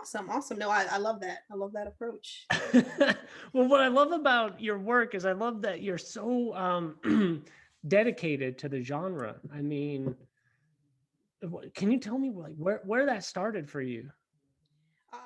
Awesome. Awesome. No, I love that. I love that approach. Well, what I love about your work is I love that you're so dedicated to the genre. I mean, can you tell me like where that started for you?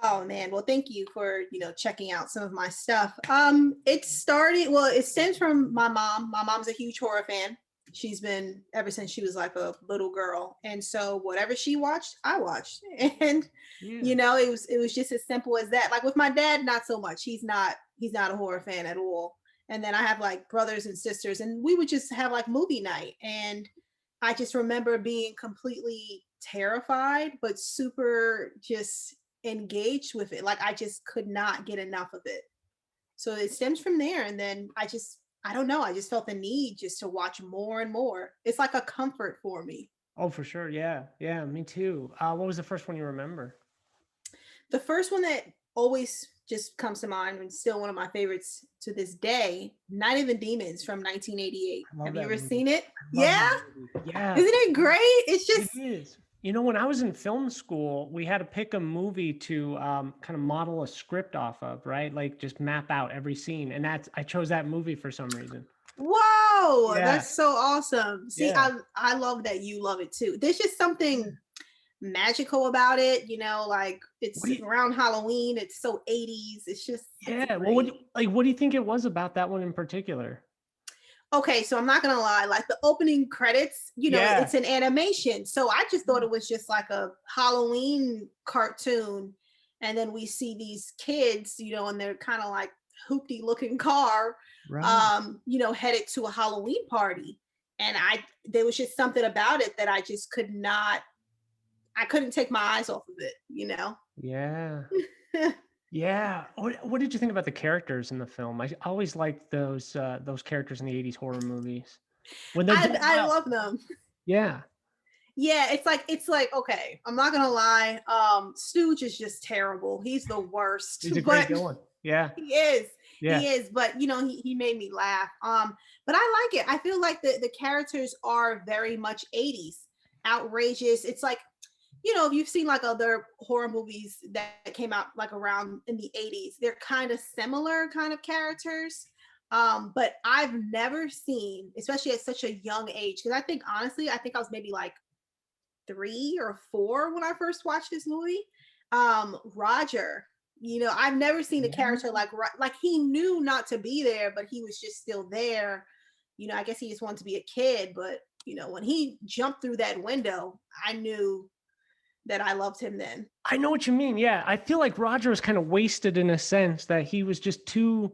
Oh man, well thank you for, checking out some of my stuff. It stems from my mom. My mom's a huge horror fan. She's been ever since she was like a little girl. And so whatever she watched, I watched. And Yeah. it was just as simple as that. Like with my dad, not so much. He's not a horror fan at all. And then I have like brothers and sisters and we would just have like movie night. And I just remember being completely terrified, but super just engaged with it. Like I just could not get enough of it. So it stems from there. And then I don't know, I just felt the need just to watch more and more. It's like a comfort for me. Oh, for sure. Yeah. Yeah. Me too. What was the first one you remember? The first one that always just comes to mind and still one of my favorites to this day, Night of the Demons from 1988. I love Have you that ever movie. seen it? I love Yeah. that movie. Yeah. Isn't it great? It's It just is. You know, when I was in film school, we had to pick a movie to kind of model a script off of, right? Like just map out every scene. And I chose that movie for some reason. wow, Yeah. that's so awesome. See, Yeah. I love that you love it too. There's just something magical about it, like What it's do you, around Halloween, it's so 80s. It's yeah. Well, great. what do you think it was about that one in particular? Okay, so I'm not gonna lie, like the opening credits, Yeah. it's an animation. So I just thought it was just like a Halloween cartoon. And then we see these kids, and they're kind of like hoopty looking car, Right. headed to a Halloween party. And there was just something about it that I couldn't take my eyes off of it. Yeah. Yeah. What did you think about the characters in the film? I always liked those characters in the 80s horror movies when they're done I well. love them. Yeah. Yeah, it's like okay, I'm not gonna lie. Stooge is just terrible. He's the worst, He's a great but villain. Yeah. he is. Yeah. He is, but he made me laugh. But I like it. I feel like the characters are very much 80s. Outrageous. It's like, if you've seen like other horror movies that came out like around in the 80s, they're kind of similar kind of characters. But I've never seen, especially at such a young age, because I think I was maybe like 3 or 4 when I first watched this movie. Roger, I've never seen a Yeah. character like he knew not to be there, but he was just still there. I guess he just wanted to be a kid, but when he jumped through that window, I knew that I loved him then. I know what you mean. Yeah. I feel like Roger was kind of wasted in a sense that he was just too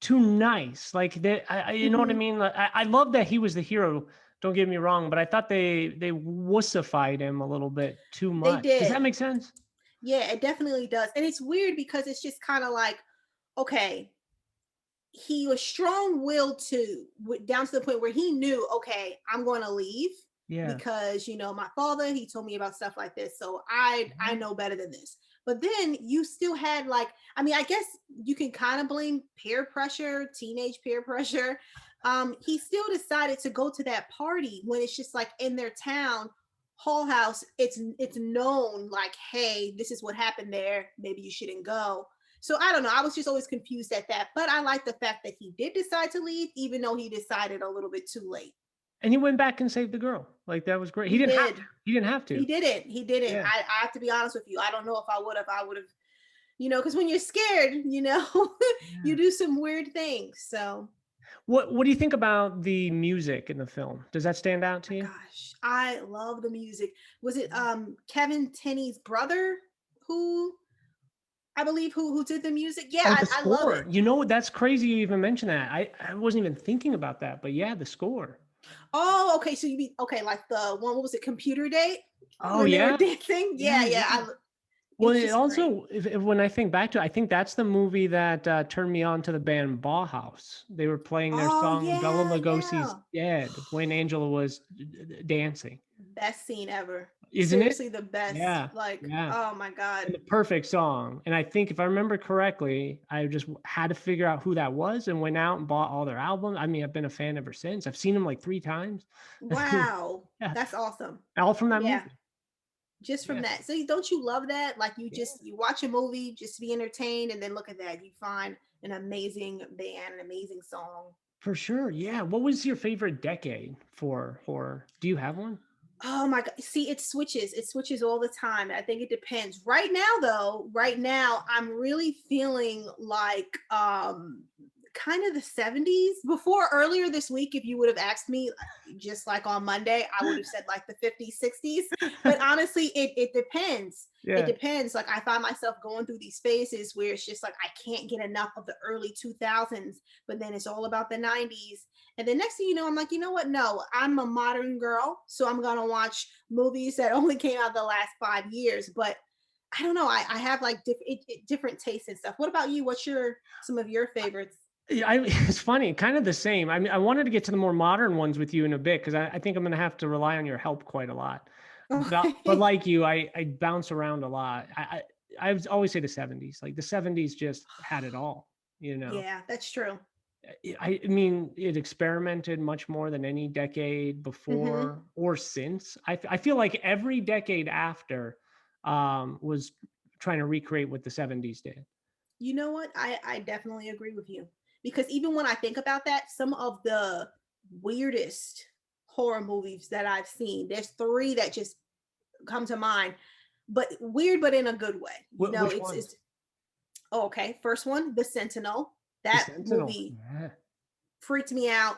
nice. Like that, you know what I Mhm. mean? Like, I love that he was the hero. Don't get me wrong, but I thought they wussified him a little bit too They much. Does that did. make sense? Yeah, it definitely does. And it's weird because it's just kind of like, okay, he was strong-willed too, down to the point where he knew, okay, I'm going to leave Yeah. because my father, he told me about stuff like this, so I know better than this. But then you still had like, I mean, I guess you can kind of blame peer pressure, teenage peer pressure. He still decided to go to that party when it's just like in their town hall house. It's known like, hey, this is what happened there, maybe you shouldn't go. So I don't know. I was just always confused at that. But I like the fact that he did decide to leave, even though he decided a little bit too late. And he went back and saved the girl. Like that was great. He He didn't have to. did. He didn't have He to. didn't. He didn't. Yeah. I have to be honest with you. I don't know if I would have, because when you're scared, you Yeah. do some weird things. So, What do you think about the music in the film? Does that stand out to my you? gosh, I love the music. Was it Kevin Tenney's brother who I believe who did the music? Yeah, Oh, the I love score. it. You know, that's crazy you even mentioned that. I wasn't even thinking about that, but yeah, the score. Oh, okay. So you mean okay, like the one, what was it, Computer Date? Oh When they were yeah. dancing? Yeah, Yeah, yeah. yeah. Well, It's it just great. also, if when I think back to it, I think that's the movie that turned me on to the band Bauhaus. They were playing their Oh song Bella yeah, Lugosi's yeah. Dead when Angela was dancing. Best scene ever. Isn't it? Seriously, the best. Yeah, Like, yeah. oh my God. And the perfect song. And I think if I remember correctly, I just had to figure out who that was and went out and bought all their albums. I mean, I've been a fan ever since. I've seen them like 3 times. Wow. Yeah, That's awesome. all from that Yeah. movie. just from Yeah. that. So don't you love that? Like Yeah. you watch a movie just to be entertained, and then look at that, you find an amazing band, an amazing song. For sure. Yeah. What was your favorite decade for horror? Do you have one? Oh my god. See, it switches. It switches all the time. I think it depends. Right now though, right now I'm really feeling like kind of the 70s. Before earlier this week, if you would have asked me just like on Monday, I would have said like the 50s, 60s. But honestly, it depends. It Yeah. depends. Like I find myself going through these phases where it's just like I can't get enough of the early 2000s, but then it's all about the 90s. And then next thing you know, I'm like, you know what? No, I'm a modern girl, so I'm gonna watch movies that only came out the last 5 years. But I don't know. I have like different tastes and stuff. What about you? What's your some of your favorites? Yeah, it's funny, kind of the same. I mean, I wanted to get to the more modern ones with you in a bit because I think I'm going to have to rely on your help quite a lot. But Okay. like you, I bounce around a lot. I would always say the 70s. Like the 70s just had it all, you know. Yeah, that's true. I mean, it experimented much more than any decade Hmm. before or since. I feel like every decade after was trying to recreate what the 70s did. You know what? I definitely agree with you because even when I think about that, some of the weirdest horror movies that I've seen, there's three that just come to mind, but weird, but in a good way. You know, Which ones? it's oh, okay. First one, The Sentinel. The That Sentinel. movie Yeah. freaked me out.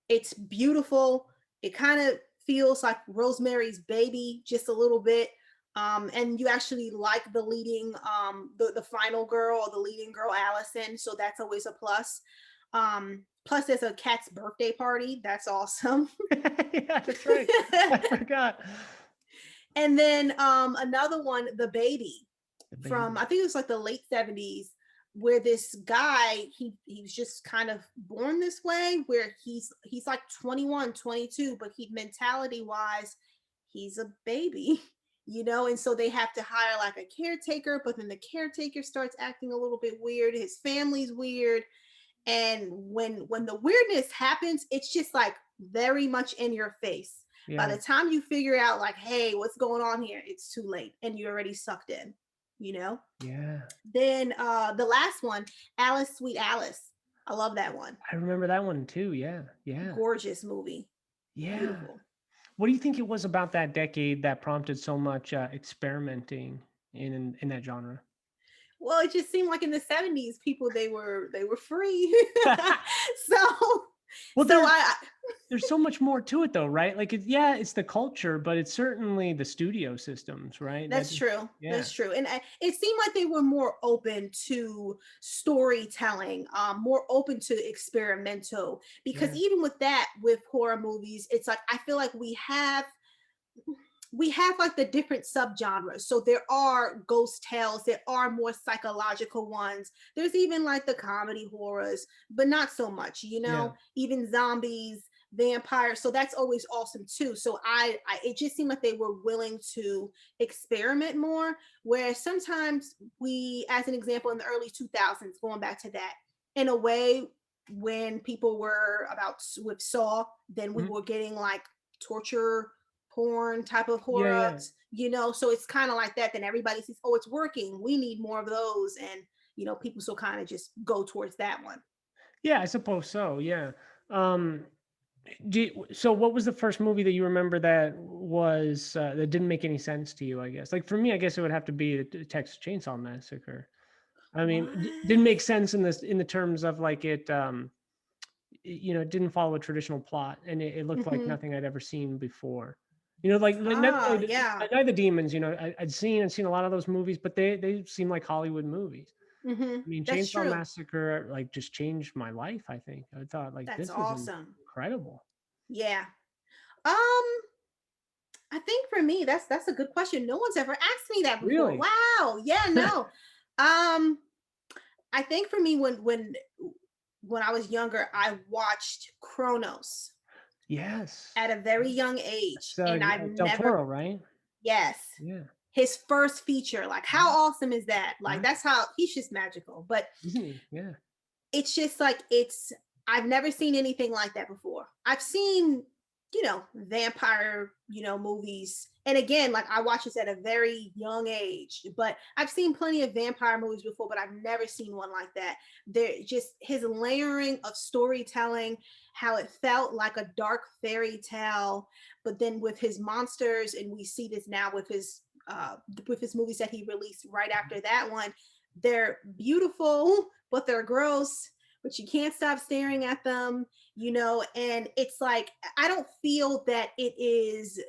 It's beautiful. It kind of feels like Rosemary's Baby just a little bit. And you actually like the leading, the final girl or the leading girl, Allison. So that's always a plus. Plus, there's a cat's birthday party. That's awesome. Yeah, that's right. I forgot. And then another one, The Baby, The from baby. I think it was like the late 70s, where this guy he's just kind of born this way where he's like 21, 22, but he mentality wise, he's a baby. You know, and so they have to hire like a caretaker, but then the caretaker starts acting a little bit weird. His family's weird. And when the weirdness happens, it's just like very much in your face. By Yeah. the time you figure out like, hey, what's going on here, it's too late and you're already sucked in, you know. Yeah. Then the last one, Alice Sweet Alice, I love that one. I remember that one too. Yeah. Yeah. Gorgeous movie. Yeah. Beautiful. What do you think it was about that decade that prompted so much experimenting in that genre? Well, it just seemed like in the 70s people they were free. so Well, so I there's so much more to it though, right? Like yeah, it's the culture, but it's certainly the studio systems, right? That That's true. yeah. That's true. And it seemed like they were more open to storytelling, more open to experimental. Because Yeah. even with that, with horror movies, it's like I feel like we have like the different subgenres. So there are ghost tales, there are more psychological ones. There's even like the comedy horrors, but not so much, you Yeah. know, even zombies, vampires. So that's always awesome too. So I it just seemed like they were willing to experiment more. Where sometimes we, as an example, in the early 2000s, going back to that, in a way, when people were about with Saw, then we Mhm. were getting like torture porn type of Yeah, horror, yeah. you know, so it's kind of like that. Then everybody sees, oh, it's working, we need more of those. And you know, people still kind of just go towards that one. Yeah, I suppose so. Yeah. Um so what was the first movie that you remember that was that didn't make any sense to you, I guess? Like for me, I guess it would have to be the Texas Chainsaw Massacre. I mean, didn't What? make sense in the terms of like it didn't follow a traditional plot and it looked like Hmm. nothing I'd ever seen before. Like Ah, yeah. Night of the Demons, I'd seen a lot of those movies, but they seem like Hollywood movies. Hmm. I mean, That's Chainsaw true. Massacre like just changed my life, I think. I thought like That's this is awesome. incredible. Yeah. um I think for me, that's a good question. No one's ever asked me that before. Really? Wow. Yeah, no. um I think for me, when I was younger, I watched Chronos Yes. at a very young age, It's and I've Del never. Toro, right? Yes. Yeah. His first feature. Like, how Right. awesome is that? Like, Right. that's how he's just magical. But Isn't he? Yeah. it's just like I've never seen anything like that before. I've seen vampire, movies. And again, like I watched this at a very young age, but I've seen plenty of vampire movies before, but I've never seen one like that. There just his layering of storytelling, how it felt like a dark fairy tale, but then with his monsters, and we see this now with his movies that he released right after that one. They're beautiful, but they're gross, but you can't stop staring at them, and it's like I don't feel that it is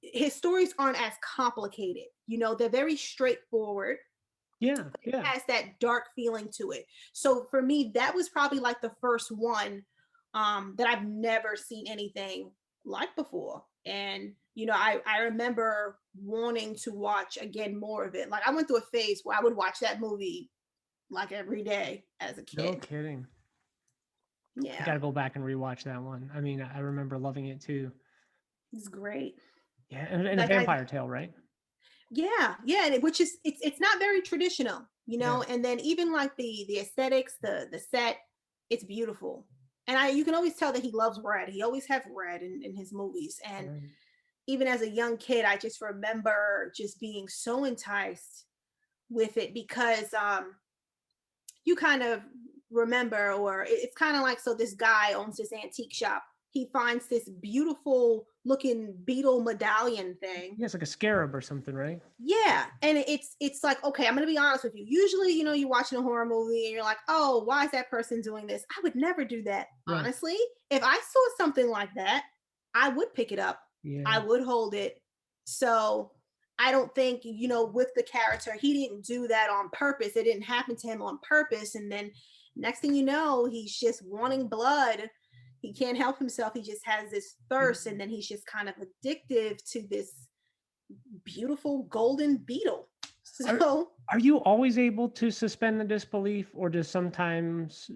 his stories aren't as complicated. They're very straightforward. Yeah, It yeah. has that dark feeling to it. So for me, that was probably like the first one that I've never seen anything like before. And I remember wanting to watch again more of it. Like I went through a phase where I would watch that movie like every day as a No kid. kidding. I Yeah, gotta go back and rewatch that one. I mean, I remember loving it too. it's great. Yeah, and a Like I vampire tale, right? Yeah, yeah, and which is it's not very traditional, Yeah. and then even like the aesthetics, the set, it's beautiful. And I you can always tell that he loves red. He always have red in his movies. And Right. even as a young kid, I just remember just being so enticed with it because you kind of remember, or it's kind of like, so this guy owns this antique shop. He finds this beautiful looking beetle medallion thing. Yeah, it's like a scarab or something, right? Yeah, and it's like, okay, I'm gonna be honest with you. Usually, you're watching a horror movie and you're like, oh, why is that person doing this? I would never do that. Right. Honestly, if I saw something like that, I would pick it up. I Yeah. would hold it. So I don't think, with the character, he didn't do that on purpose. It didn't happen to him on purpose. And then next thing you know, he's just wanting blood. He can't help himself. He just has this Yeah. thirst, and then he's just kind of addictive to this beautiful golden beetle. Are So are you always able to suspend the disbelief, or sometimes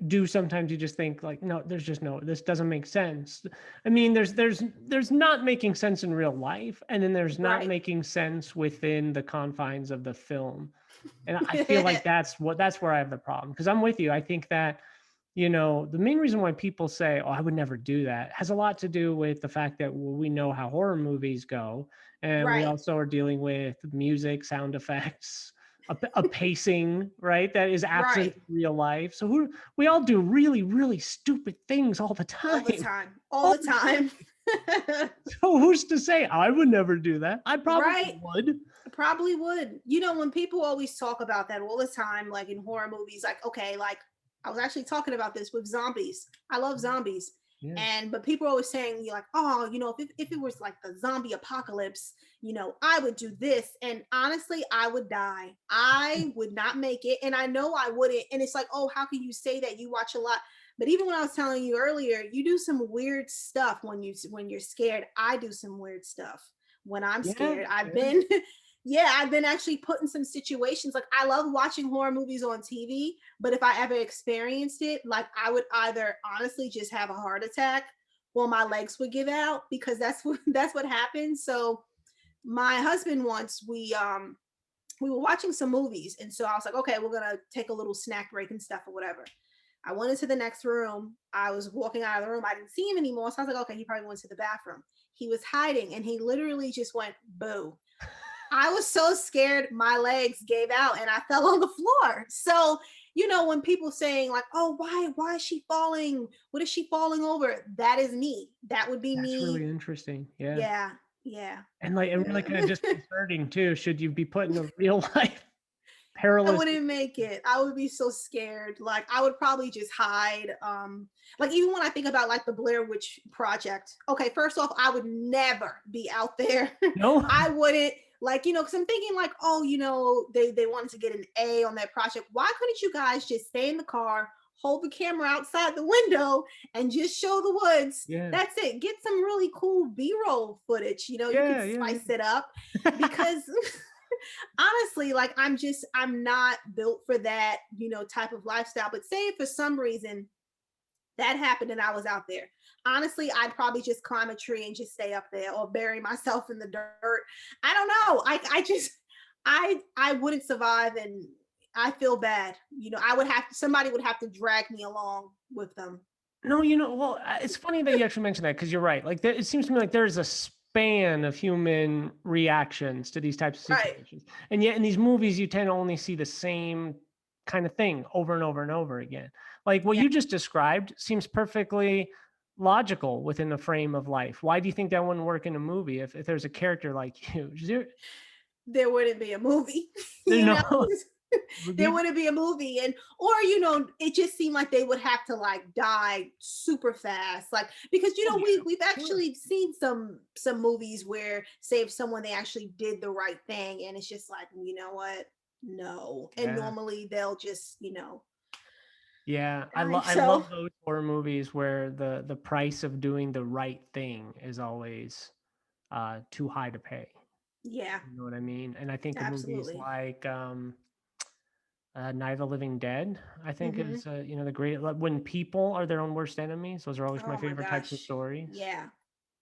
you just think like, no, there's just no, this doesn't make sense. I mean, there's not making sense in real life, and then there's not right. making sense within the confines of the film. And I feel like that's where I have the problem, because I'm with you. I think that, the main reason why people say, oh, I would never do that, has a lot to do with the fact that we know how horror movies go. And we Right. also are dealing with music, sound effects, a pacing, right? That is absent Right. in real life. So we all do really, really stupid things all the All the time. time. All All the the time. time. So who's to say I would never do that? I probably Right. would. Probably would. When people always talk about that all the time, like in horror movies, like, okay, like I was actually talking about this with zombies. I love zombies. Yeah. But people are always saying, you're like, oh, if it was like the zombie apocalypse, I would do this. And honestly, I would die. I would not make it. And I know I wouldn't. And it's like, oh, how can you say that? You watch a lot. But even when I was telling you earlier, you do some weird stuff when you're scared. I do some weird stuff when I'm Yeah. scared. I've Yeah. been yeah, I've been actually put in some situations. Like I love watching horror movies on TV, but if I ever experienced it, like I would either honestly just have a heart attack or my legs would give out, because that's what happens. So my husband once, we were watching some movies, and so I was like, okay, we're gonna take a little snack break and stuff or whatever. I went into the next room. I was walking out of the room. I didn't see him anymore. So I was like, okay, he probably went to the bathroom. He was hiding, and he literally just went boo. I was so scared, my legs gave out and I fell on the floor. So, when people saying like, "Oh, why is she falling? What is she falling over?" That is me. That would be That's really me. interesting. Yeah. Yeah. Yeah. And really kind of disconcerting too, should you be put in a real life I perilous. wouldn't make it. I would be so scared. Like I would probably just hide. Like even when I think about like the Blair Witch Project. Okay, first off, I would never be out there. No. I wouldn't, like, because I'm thinking like, oh, they wanted to get an A on that project. Why couldn't you guys just stay in the car, hold the camera outside the window, and just show the woods? Yeah. That's it. Get some really cool B-roll footage. You could Yeah, yeah, spice it up, yeah. because honestly, like I'm not built for that, type of lifestyle. But say if for some reason that happened and I was out there, honestly, I'd probably just climb a tree and just stay up there or bury myself in the dirt. I don't know. I just I wouldn't survive, and I feel bad. I would have somebody would have to drag me along with them. No, well, it's funny that you actually mentioned that because you're right. Like, it seems to me like there's a span of human reactions to these types of Right. situations, and yet in these movies, you tend to only see the same kind of thing over and over and over again. Like what Yeah. you just described seems perfectly logical within the frame of life. Why do you think that wouldn't work in a movie if there's a character like you? There wouldn't be a movie, There's you know. no There wouldn't be a movie, and or it just seemed like they would have to like die super fast, like because Oh, yeah, we've sure. actually seen some movies where say if someone they actually did the right thing, and it's just like you know what, no, and Yeah. normally they'll just Yeah, die. I So love those horror movies where the price of doing the right thing is always too high to pay. yeah, You know what I mean? And I think of movies absolutely. like Night of the Living Dead. I think Hmm. is the great like, when people are their own worst enemies. Those are always my Oh my favorite types of gosh, stories. yeah,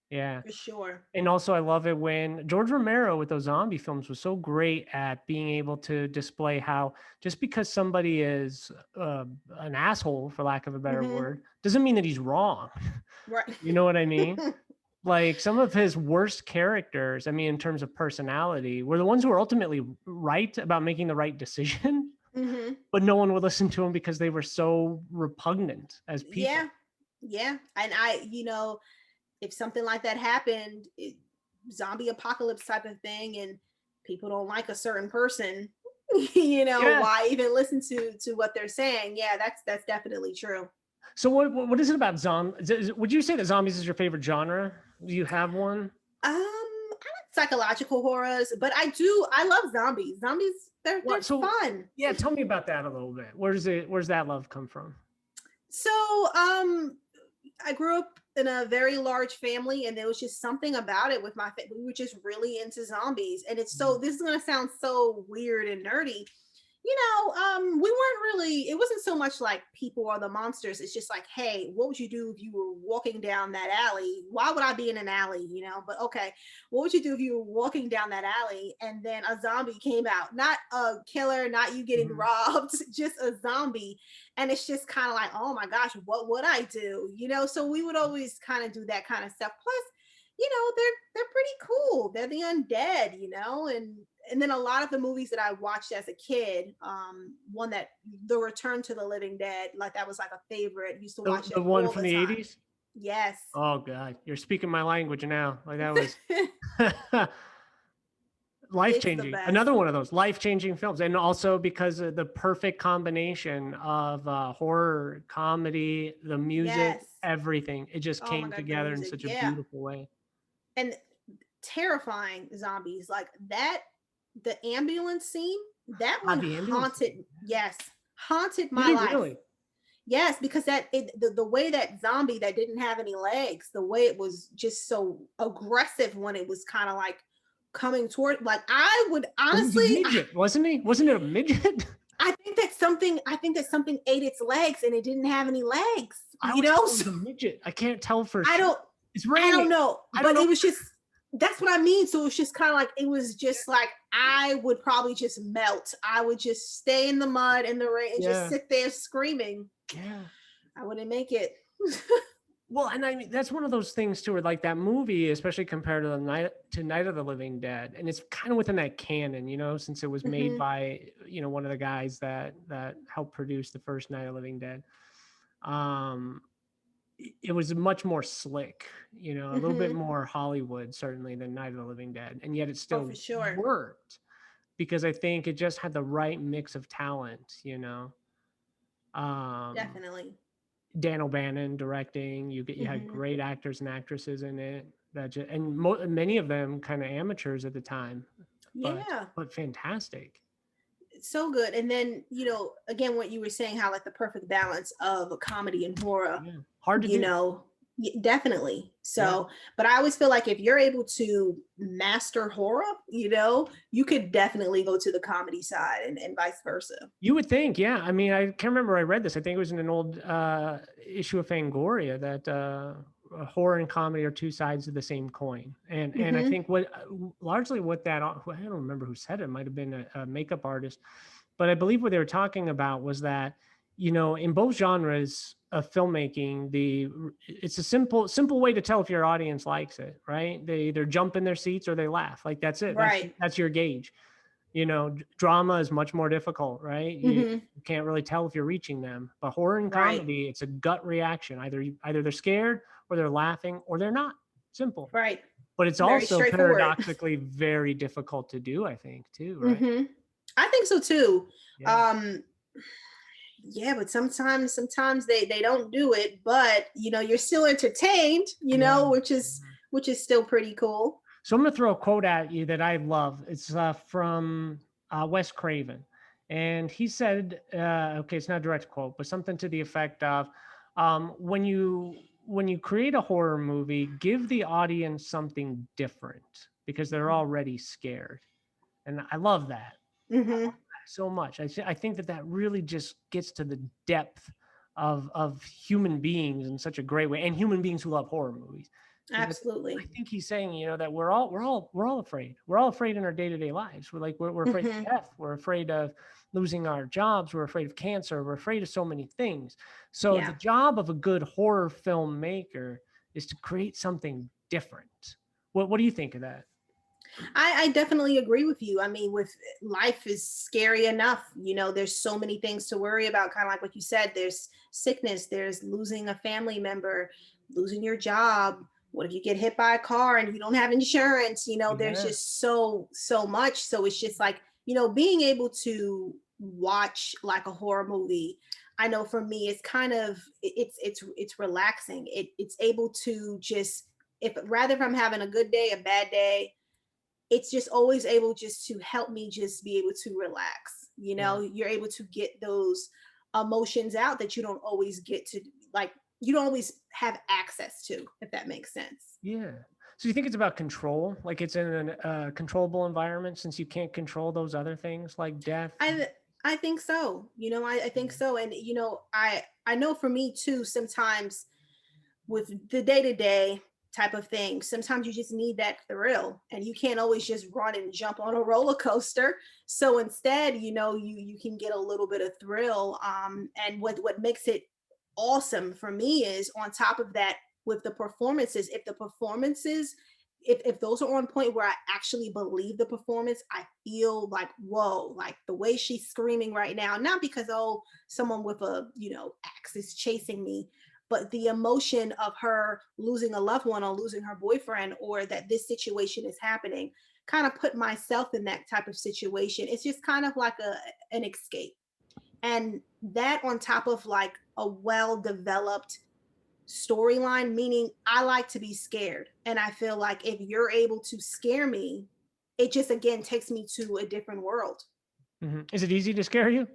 Yeah. for sure. And also, I love it when George Romero with those zombie films was so great at being able to display how just because somebody is an asshole, for lack of a better Hmm. word, doesn't mean that he's wrong. Right. You know what I mean? Like some of his worst characters, I mean, in terms of personality, were the ones who were ultimately right about making the right decision, Hmm. but no one would listen to him because they were so repugnant as Yeah, people. yeah, and if something like that happened, zombie apocalypse type of thing, and people don't like a certain person, Yeah. why even listen to what they're saying? Yeah, that's definitely true. So what is it about zombies? Would you say that zombies is your favorite genre? Do you have one? I like psychological horrors, but I love zombies. Zombies, they're What? So fun. yeah, tell me about that a little bit. Where's that love come from? So, I grew up in a very large family, and there was just something about it with my family. We were just really into zombies, and it's so. Mhm. This is gonna sound so weird and nerdy. We weren't really. It wasn't so much like people are the monsters. It's just like, hey, what would you do if you were walking down that alley? Why would I be in an alley? But okay, what would you do if you were walking down that alley and then a zombie came out? Not a killer, not you getting Mhm. robbed, just a zombie, and it's just kind of like, oh my gosh, what would I do? So we would always kind of do that kind of stuff. Plus, they're pretty cool. They're the undead, and then a lot of the movies that I watched as a kid, one that The Return to the Living Dead, like that was like a favorite. Used to watch The it one all from the the time. 80s? Yes. Oh god, you're speaking my language now. Like that was life It's the changing. best. Another one of those life changing films, and also because of the perfect combination of horror, comedy, the music, Yes. everything. It just Oh my came god, the together in music. such a Yeah. beautiful way. And terrifying zombies like that. The ambulance scene, that Ah, one the ambulance haunted. scene. Yes, haunted Did my it life. really? Yes, because the way that zombie that didn't have any legs, the way it was just so aggressive when it was kind of like coming toward, like I would It was a honestly, midget, wasn't he? Wasn't it a midget? I think that something ate its legs and it didn't have any legs, I always thought it so was a midget. I can't tell for I sure. don't It's I don't raining. know, I don't but know. it was just that's what I mean. So it's just kind of like it was just like I would probably just melt. I would just stay in the mud in the rain and just Yeah. sit there screaming. Yeah. I wouldn't make it. Well, and I mean that's one of those things too, where like that movie, especially compared to the Night of the Living Dead, and it's kind of within that canon, since it was made Hmm. by one of the guys that helped produce the first Night of the Living Dead. Um, it was much more slick, a little bit Hmm. more Hollywood certainly than Night of the Living Dead, and yet it Oh, still for sure. worked because I think it just had the right mix of talent. Um, Definitely. Dan O'Bannon directing. You had Hmm. great actors and actresses in it and many of them kind of amateurs at the time, but Yeah, fantastic. it's so good. And then, again, what you were saying, how like the perfect balance of comedy and horror, Yeah, hard to you do. know, definitely. Yeah, So, but I always feel like if you're able to master horror, you could definitely go to the comedy side and vice versa. you would think. Yeah, I mean, I can't remember where I read this. I think it was in an old issue of Fangoria that horror and comedy are two sides of the same coin, and I Hmm. think what largely what that I don't remember who said it. It might have been a makeup artist, but I believe what they were talking about was that in both genres of filmmaking, it's a simple way to tell if your audience likes it, right? They either jump in their seats or they laugh. Like that's it. Right. That's your gauge. Drama is much more difficult, right? Hmm. You can't really tell if you're reaching them. But horror and Right. comedy, it's a gut reaction. Either they're scared or they're laughing or they're not. Simple. Right. But it's Very also straightforward. paradoxically very difficult to do, I think, too, right? Hmm. I think so too. Yeah. Um, yeah, but sometimes they don't do it, but you're still entertained, Yeah. which is still pretty cool. So I'm going to throw a quote at you that I love. It's from Wes Craven. And he said, okay, it's not a direct quote, but something to the effect of, when you create a horror movie, give the audience something different because they're already scared. And I love that Hmm. so much. I think that really just gets to the depth of human beings in such a great way, and human beings who love horror movies. Because I Absolutely. think he's saying, that we're all afraid. We're all afraid in our day-to-day lives. We're afraid of Hmm. death. We're afraid of losing our jobs. We're afraid of cancer. We're afraid of so many things. So the Yeah. job of a good horror filmmaker is to create something different. What do you think of that? I definitely agree with you. I mean, with life is scary enough. There's so many things to worry about, kind of like what you said. There's sickness, there's losing a family member, losing your job. What if you get hit by a car and you don't have insurance? There's Yeah. just so much. So it's just like, being able to watch like a horror movie. I know for me, it's kind of it's relaxing. It's able to just, if I'm having a good day, a bad day, it's just always able just to help me just be able to relax. Yeah. You're able to get those emotions out that you don't always get to, like, you don't always have access to, if that makes sense. Yeah. So you think it's about control? Like it's in a controllable environment since you can't control those other things like death? I think so. I think so. And I know for me too, sometimes with the day to day type of thing, sometimes you just need that thrill, and you can't always just run and jump on a roller coaster. So instead, you can get a little bit of thrill. And what makes it awesome for me is, on top of that, with the performances, if those are on point where I actually believe the performance, I feel like, whoa, like the way she's screaming right now, not because, oh, someone with a axe is chasing me, but the emotion of her losing a loved one or losing her boyfriend, or that this situation is happening, kind of put myself in that type of situation. It's just kind of like an escape. And that, on top of like a well developed storyline, meaning I like to be scared. And I feel like if you're able to scare me, it just again takes me to a different world. Is it easy to scare you?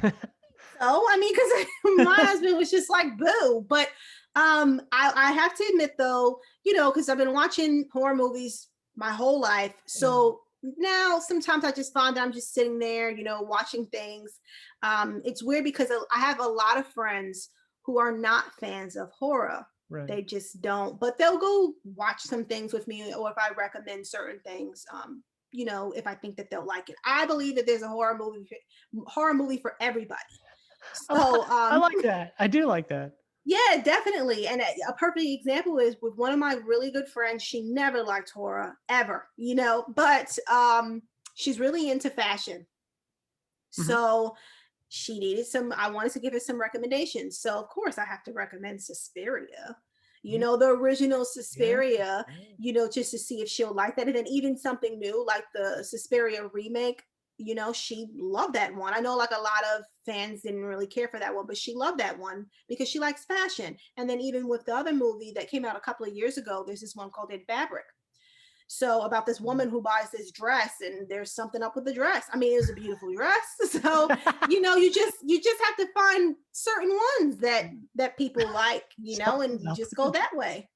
So, I mean, because my husband was just like, boo. But I have to admit, though, because I've been watching horror movies my whole life. Yeah. So now sometimes I just find that I'm just sitting there, watching things. It's weird because I have a lot of friends who are not fans of horror. Right. They just don't, but they'll go watch some things with me, or if I recommend certain things, if I think that they'll like it. I believe that there's a horror movie for everybody. So, I like that. I do like that. yeah, definitely. And a perfect example is with one of my really good friends. She never liked horror ever, but she's really into fashion. Mhm. So she needed I wanted to give her some recommendations. So of course I have to recommend Suspiria. Yeah. The original Yeah. Suspiria, Yeah. just to see if she'll like that. And then even something new like the Suspiria remake, she loved that one. I know like a lot of fans didn't really care for that one, but she loved that one because she likes fashion. And then even with the other movie that came out a couple of years ago, there's this one called In Fabric. So about this woman who buys this dress, and there's something up with the dress. I mean, it was a beautiful dress. So, you just have to find certain ones that people like, and Something's you up just with go the that way.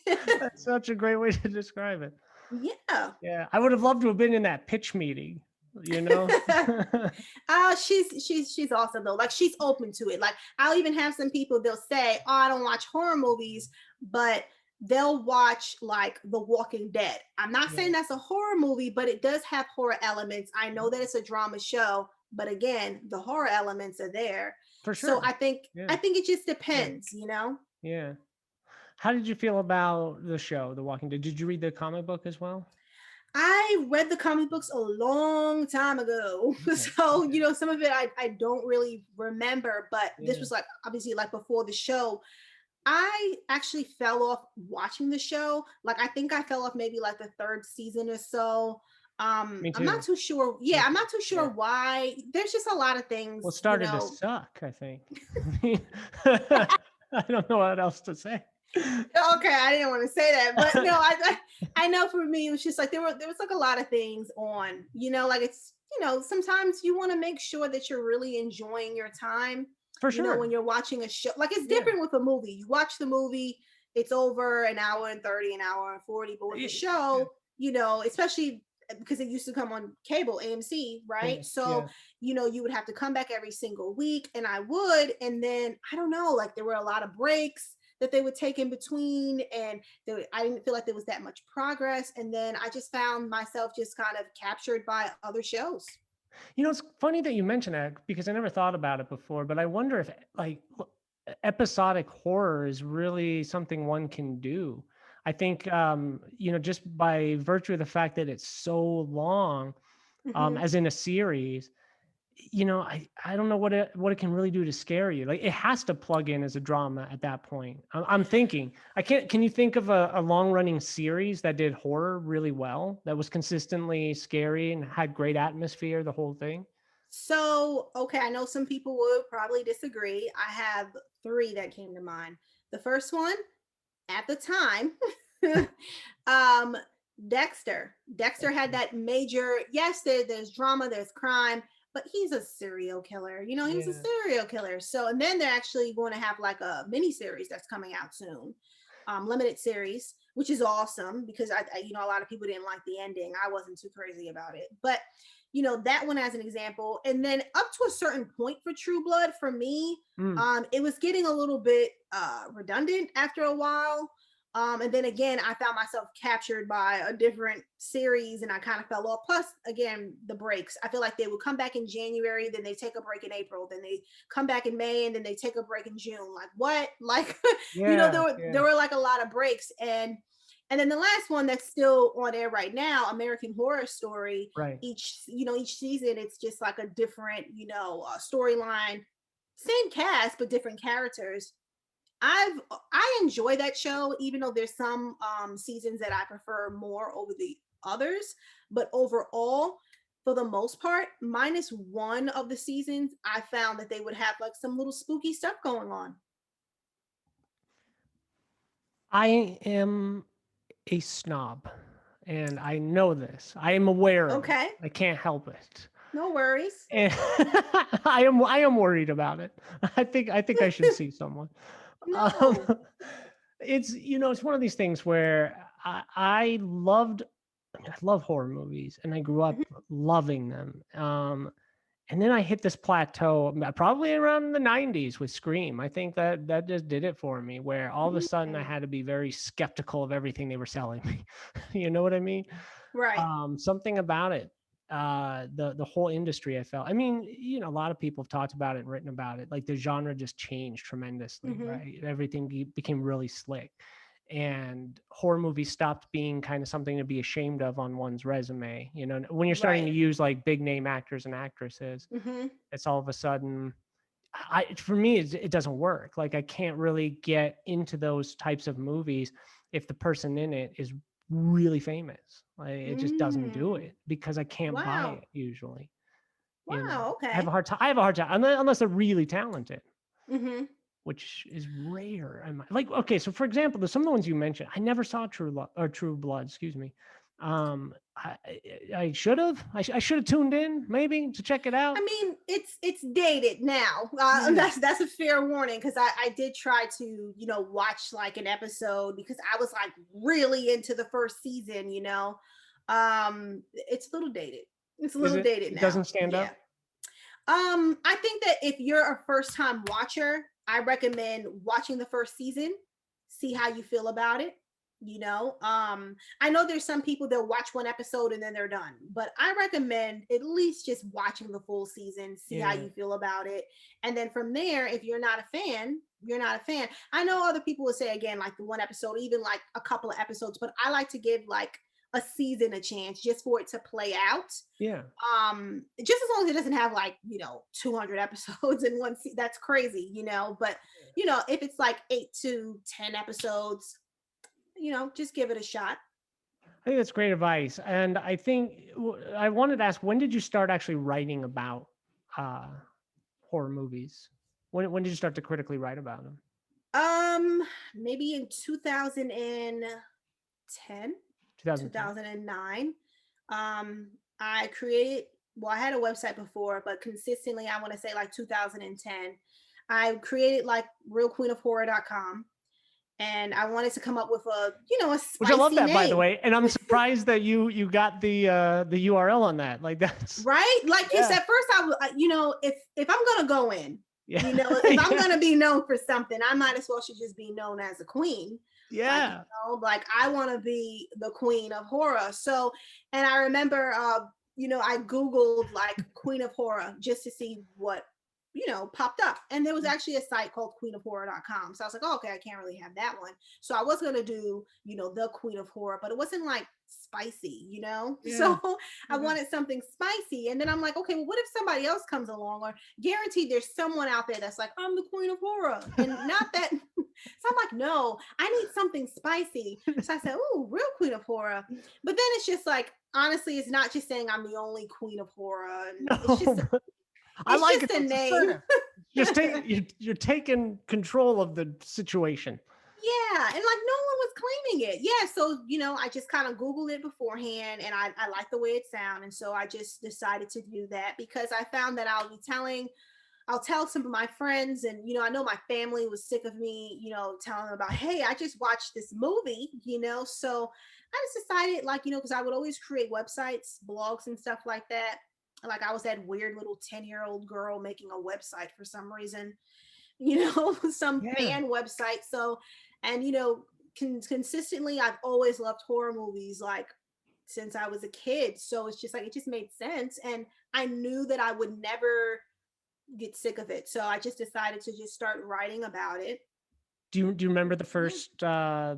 That's such a great way to describe it. Yeah. Yeah. I would have loved to have been in that pitch meeting, you know? She's awesome though. Like, she's open to it. Like, I'll even have some people, they'll say, "Oh, I don't watch horror movies," but they'll watch like The Walking Dead. I'm not Yeah. saying that's a horror movie, but it does have horror elements. I know that it's a drama show, but again, the horror elements are there. For So sure. Yeah. I think it just Yeah. depends, you know. Yeah. How did you feel about the show, The Walking Dead? Did you read the comic book as well? I read the comic books a long time ago. Okay. So, Okay. some of it I don't really remember, but this Yeah. was like obviously like before the show. I actually fell off watching the show. Like I think I fell off maybe like the third season or so. Me I'm not too. too sure. Me Yeah, I'm too. not too Yeah. sure why. There's just a lot of Well, it things, started to suck, I think. I don't know what else to say. Okay, I didn't want to say that, but no, I know for me it was just like there was like a lot of things on, like it's sometimes you want to make sure that you're really enjoying your time, For when sure. you're watching a show. Like it's Yeah. different with a movie. You watch the movie, it's over an hour and 30, an hour and 40, but with a Yeah. show, especially because it used to come on cable AMC, right? Yeah. So Yeah. you would have to come back every single week, and I would, and then I don't know, like there were a lot of breaks that they would take in between, and I didn't feel like there was that much progress, and then I just found myself just kind of captured by other shows. It's funny that you mention that because I never thought about it before, but I wonder if episodic horror is really something one can do. I think just by virtue of the fact that it's so long, Hmm. as in a series, I don't know what it can really do to scare you. Like it has to plug in as a drama at that point. I'm thinking I can't. Can you think of a long running series that did horror really well, that was consistently scary and had great atmosphere, the whole thing? So, okay, I know some people would probably disagree. I have three that came to mind. The first one, at the time, um, Dexter. Dexter had Okay. that major, yes, there's drama, there's crime, but he's a serial killer. He was a Yeah. serial killer. So, and then they're actually going to have like a mini series that's coming out soon, limited series, which is awesome because a lot of people didn't like the ending. I wasn't too crazy about it, but that one as an example. And then up to a certain point for True Blood, for me, Mm. it was getting a little bit redundant after a while. And then again, I found myself captured by a different series and I kind of fell off. Plus, again, the breaks. I feel like they would come back in January, then they take a break in April, then they come back in May, and then they take a break in June. Like what? Like, Yeah. there Yeah. were like a lot of breaks. And then the last one that's still on air right now, American Horror Story. Right. Each season, it's just like a different, storyline, same cast but different characters. I enjoy that show, even though there's some seasons that I prefer more over the others. But overall, for the most part, minus one of the seasons, I found that they would have like some little spooky stuff going on. I am a snob, and I know this. I am aware of it. Okay, I can't help it. no worries. And I am worried about it. I think I should see someone. Um, No. it's one of these things where I love horror movies, and I grew up Mhm. loving them. And then I hit this plateau probably around the 90s with Scream. I think that just did it for me, where all of a sudden I Mm. had to be very skeptical of everything they were selling me. You know what I mean? Right. Something about it, the whole industry, I felt. I mean, a lot of people have talked about it and written about it. Like the genre just changed tremendously, Hmm. right? Everything became really slick, and horror movies stopped being kind of something to be ashamed of on one's resume. When you're starting Right. to use like big name actors and actresses, Hmm. it's all of a sudden, for me, it doesn't work. Like I can't really get into those types of movies if the person in it is really famous. Like it just doesn't do Mm. it because I can't buy Wow. it usually. Wow. I have a Okay. hard time. I have a hard time unless they're really talented, Hmm. which is rare. Like, okay, so for example, there's some of the ones you mentioned. I never saw True Blood. Excuse me. I should have. I should have tuned in maybe to check it I out. mean, it's dated now. Yeah. That's a fair warning because I did try to watch like an episode because I was like really into the first season. It's a little dated. It's a Is little it? dated It now. doesn't stand Yeah. up. I think that if you're a first time watcher, I recommend watching the first season, see how you feel about it. I know there's some people that watch one episode and then they're done, but I recommend at least just watching the full season, see how Yeah. you feel about it, and then from there, if you're not a fan, you're not a fan. I know other people will say again like the one episode, even like a couple of episodes, but I like to give like a season a chance just for it to play out. Yeah. Just as long as it doesn't have like 200 episodes in one that's crazy, but if it's like 8 to 10 episodes, just give it a shot. I think that's great advice. And I think I wanted to ask, when did you start actually writing about uh, horror movies? When did you start to critically write about them? Maybe in 2010, 2010. 2009. Um, I created, well, I had a website before, but consistently, I want to say like 2010, I created like realqueenofhorror.com, and I wanted to come up with a Which I love spicy that, by the name. way. And I'm surprised that you got the URL on that. Like that's Right? Like, because yeah. at first I was, if I'm gonna go in, Yeah. if I'm Yeah. gonna be known for something, I might as well should just be known as a queen. Like, Yeah. like I want to be the queen of horror. So, and I remember, I Googled like queen of horror just to see what, popped up. And there was actually a site called queenofhorror.com. So I was like, oh, okay, I can't really have that one. So I was going to do, the queen of horror, but it wasn't like spicy. Yeah. So I Yeah. wanted something spicy. And then I'm like, okay, well, what if somebody else comes along, or guaranteed there's someone out there that's like, I'm the queen of horror. And not that. So I'm like, no, I need something spicy. So I said, oh, real queen of horror. But then it's just like, honestly, it's not just saying I'm the only queen of horror. And it's just, No, I it's like just it. a It's name. assertive. Just you're taking control of the situation. Yeah, and like no one was claiming it. Yeah, so I just kind of Googled it beforehand, and I like the way it sounds, and so I just decided to do that because I found that I'll tell some of my friends, and I know my family was sick of me, telling them about, hey, I just watched this movie, so I just decided, like, because I would always create websites, blogs, and stuff like that. Like I was that weird little 10-year-old girl making a website for some reason, some Yeah. fan website. So, and consistently, I've always loved horror movies, like since I was a kid. So it's just like it just made sense, and I knew that I would never get sick of it. So I just decided to just start writing about it. Do you remember Yeah.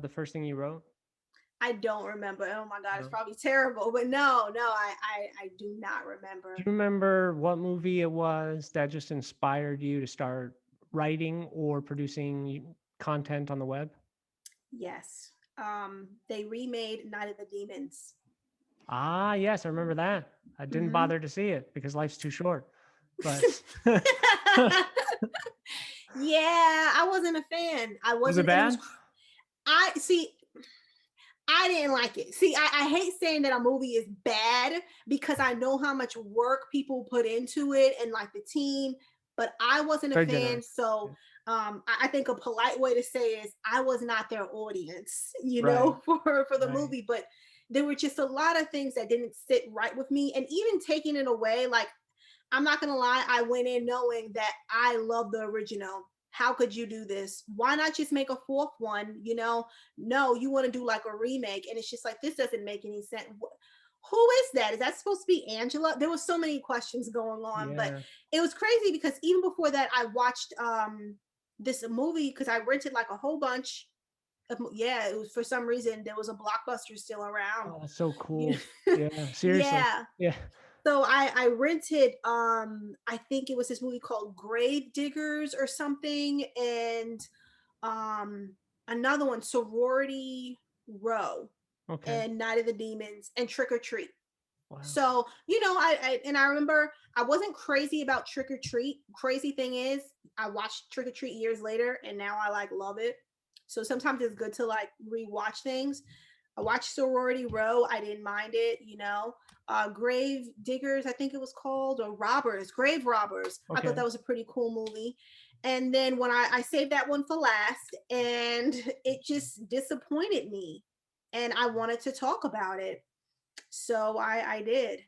the first thing you wrote? I don't remember. Oh my God, it's No. probably terrible. But no, I do not Do remember. you remember what movie it was that just inspired you to start writing or producing content on the web? Yes. They remade Night of the Demons. Ah, yes, I remember that. I didn't Hmm. bother to see it because life's too short. But Yeah, I wasn't a fan. I was it wasn't, and it was. bad? I see. I didn't like it. See, I hate saying that a movie is bad because I know how much work people put into it and like the team, but I wasn't a Very fan. generous. So Yeah. I think a polite way to say is I was not their audience, Right. for the Right. movie. But there were just a lot of things that didn't sit right with me. And even taking it away, like I'm not gonna lie, I went in knowing that I love the original. How could you do this? Why not just make a fourth one? No, you want to do like a remake, and it's just like this doesn't make any sense. Who is that? Is that supposed to be Angela? There was so many questions going on, but Yeah. it was crazy because even before that, I watched this movie because I rented like a whole bunch of, yeah, it was for some reason there was a Blockbuster still around. Oh, that's so You cool. Yeah, seriously. yeah, Yeah. so I rented I think it was this movie called Grave Diggers or something, and um another one, Sorority Row, Okay. and Night of the Demons, and Trick or Treat. Wow. So I remember I wasn't crazy about Trick or Treat. Crazy thing is I watched Trick or Treat years later, and now I like love it. So sometimes it's good to like rewatch things. I watched Sorority Row. I didn't mind it. Grave Diggers, I think it was called, or Robbers, Grave Robbers. I thought Okay. that was a pretty cool movie. And then when I saved that one for last, and it just disappointed me, and I wanted to talk about it. So I did.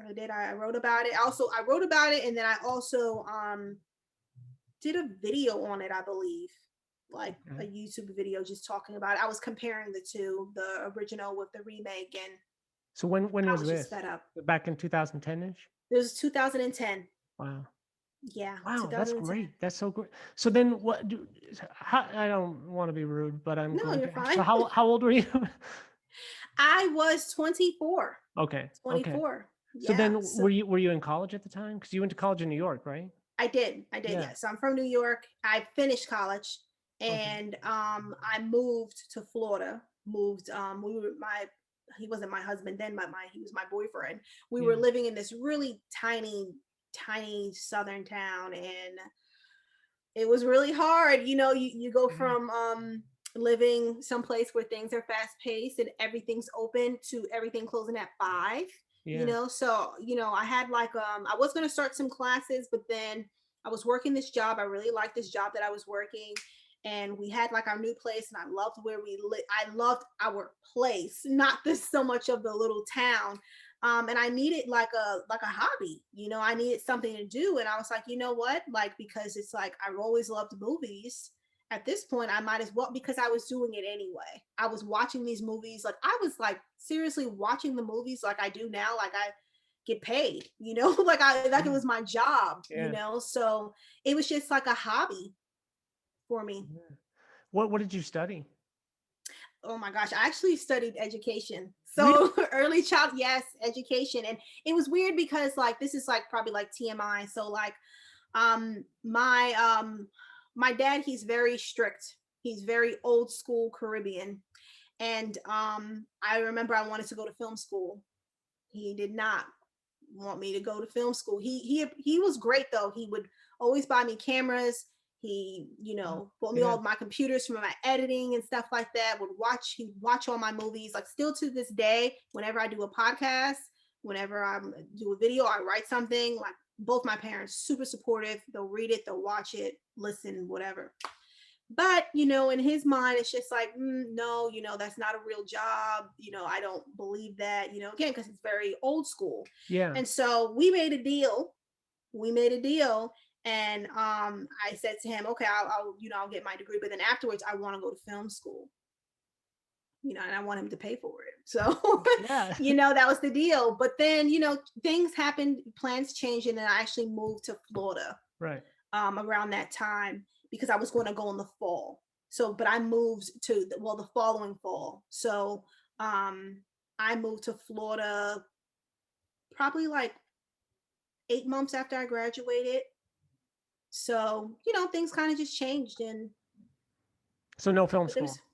I did. I wrote about it. Also, I wrote about it, and then I also did a video on it, I believe. like a Okay. YouTube video just talking about it. I was comparing the two, the original with the remake, and So when I was was just this? fed up. Back in 2010-ish? It was 2010. Wow. Yeah, Wow, that's 2010. great. That's so great. So then what do how, I don't want to be rude, but I'm No, going you're to ask. fine. So how old were you? I was 24. Okay. Okay. 24. So Yeah. then So were you in college at the time? Because you went to college in New York, right? I did. I did. Yeah. Yeah. So I'm from New York. I finished college Okay. and I moved to Florida. Moved we were my he wasn't my husband then, but my he was my boyfriend. We were Yeah. living in this really tiny southern town, and it was really hard. You go Yeah. from living someplace where things are fast paced and everything's open to everything closing at 5. Yeah. So I had like I was going to start some classes, but then I was working this job. I really liked this job that I was working, and we had like our new place, and I loved where we live. I loved our place, not this so much of the little town. And I needed like a hobby. I needed something to do, and I was like, you know what, like, because it's like I've always loved movies. At this point, I might as well, because I was doing it anyway. I was watching these movies, like I was like seriously watching the movies like I do now, like I get paid, like it Yeah. was my job, Yeah. so it was just like a hobby for me. Yeah. What did you study? Oh my gosh, I actually studied education. Really? So early child, yes, education. And it was weird because like this is like probably like TMI. So like my dad, he's very strict. He's very old school Caribbean. And I remember I wanted to go to film school. He did not want me to go to film school. He was great though. He would always buy me cameras. He, Wow. bought me Yeah. all my computers for my editing and stuff like that. He'd watch all my movies. Like still to this day, whenever I do a podcast, whenever I do a video, I write something, like both my parents super supportive. They'll read it, they'll watch it, listen, whatever. But in his mind it's just like, no, that's not a real job. I don't believe that, again, because it's very old school. Yeah. And so we made a deal. And I said to him, okay, I'll get my degree, but then afterwards I want to go to film school, and I want him to pay for it. So Yeah. that was the deal. But then things happened, plans changed, and then I actually moved to Florida Right. around that time, because I was going to go in the fall. So, but I moved to the following fall. So, I moved to Florida probably like 8 months after I graduated. So, things kind of just changed, and So no film but there's school.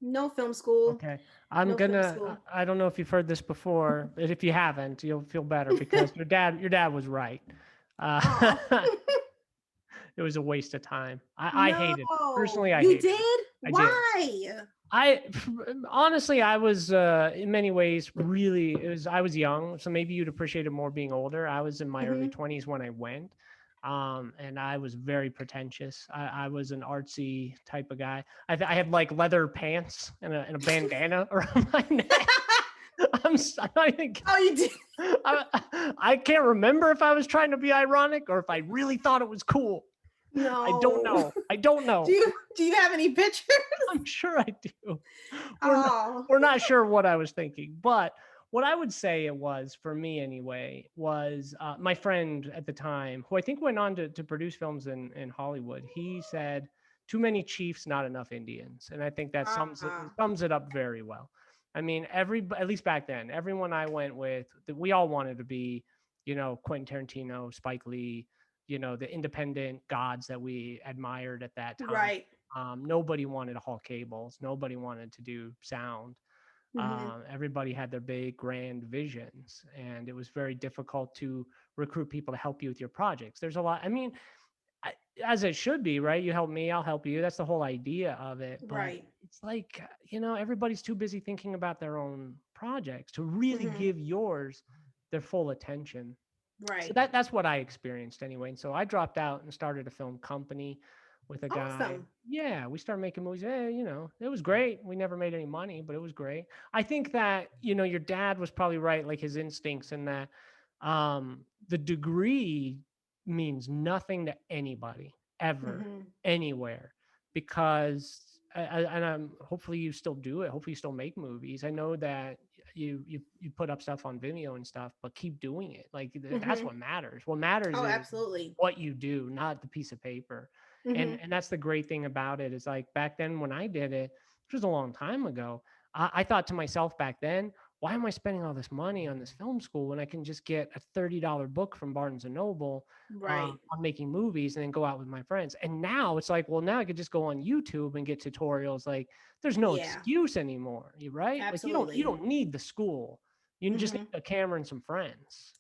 no film school, Okay. I'm no film gonna, school. I don't know if you've heard this before, but if you haven't, you'll feel better because your dad was right. Uh, Oh it was a waste of time. I hated it. no, Personally, I you hated it. did? I did. Why? I honestly, I was in many ways really. I was young, so maybe you'd appreciate it more being older. I was in my early Hmm. 20s when I went, and I was very pretentious. I was an artsy type of guy. I had like leather pants and a bandana around my neck. I'm not even. Oh, you did? I can't remember if I was trying to be ironic or if I really thought it was cool. I don't No. know. I don't Do know. you have any pictures? I'm sure I do. We're not, Oh. we're not sure what I was thinking, but what I would say it was for me anyway was my friend at the time, who I think went on to produce films in Hollywood. He said, "Too many chiefs, not enough Indians," and I think that Uh-huh. sums it up very well. I mean, at least back then, everyone I went with, we all wanted to be, Quentin Tarantino, Spike Lee, the independent gods that we admired at that time. Right. Nobody wanted to haul cables. Nobody wanted to do sound. Hmm. Everybody had their big, grand visions, and it was very difficult to recruit people to help you with your projects. There's a lot. I mean, as it should be, right? You help me, I'll help you. That's the whole idea of it. But Right. it's like, everybody's too busy thinking about their own projects to really Hmm. give yours their full attention. So Right. that's what I experienced anyway. And so I dropped out and started a film company with a guy. Awesome. Yeah, we started making movies. Hey, it was great. We never made any money, but it was great. I think that, your dad was probably right, like his instincts in that the degree means nothing to anybody ever, Hmm. anywhere. because and hopefully you still do it. Hopefully you still make movies. I know that you put up stuff on Vimeo and stuff, but keep doing it. Like that's Hmm. what matters. What matters Oh, is absolutely. what you do, not the piece of paper. Hmm. And that's the great thing about it is like back then when I did it, which was a long time ago, I thought to myself back then, why am I spending all this money on this film school when I can just get a $30 book from Barnes and Noble Right. on making movies and then go out with my friends? And now it's like, well, now I could just go on YouTube and get tutorials. Like, there's no Yeah, excuse anymore, right? Like, you absolutely. don't need the school. You just need Hmm. a camera and some friends.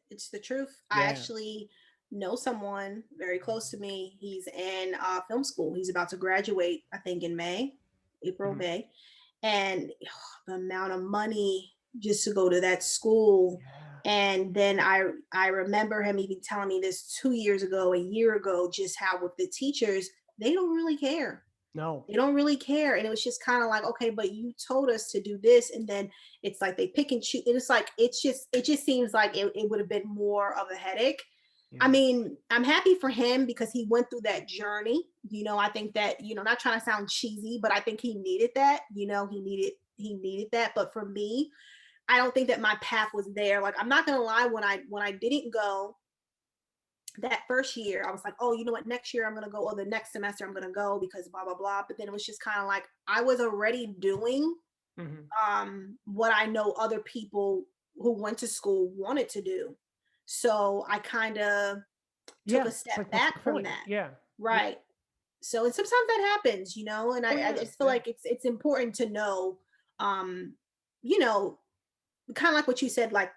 It's the truth. I Yeah. actually know someone very close to me. He's in film school. He's about to graduate, I think, in May, April, Mhm. May. And the amount of money just to go to that school. Yeah. And then I remember him even telling me this 2 years ago, a year ago, just how with the teachers, they don't really care. No. They don't really care. And it was just kind of like, okay, but you told us to do this. And then it's like they pick and choose. And it's like, it just seems like it would have been more of a headache. I Yeah. mean, I'm happy for him because he went through that journey. I think that, not trying to sound cheesy, but I think he needed that. He needed that. But for me, I don't think that my path was there. Like, I'm not gonna lie, when I didn't go that first year, I was like, oh, you know what, next year I'm gonna go, or the next semester I'm gonna go because blah blah blah. But then it was just kind of like I was already doing Mhm. what I know other people who went to school wanted to do. So I kind of took Yeah. a It's step like, what's the back from point? that. Yeah. Yeah. Right. So and sometimes that happens, and Oh I yeah. just feel Yeah. like it's important to know, um, you know, kind of like what you said, like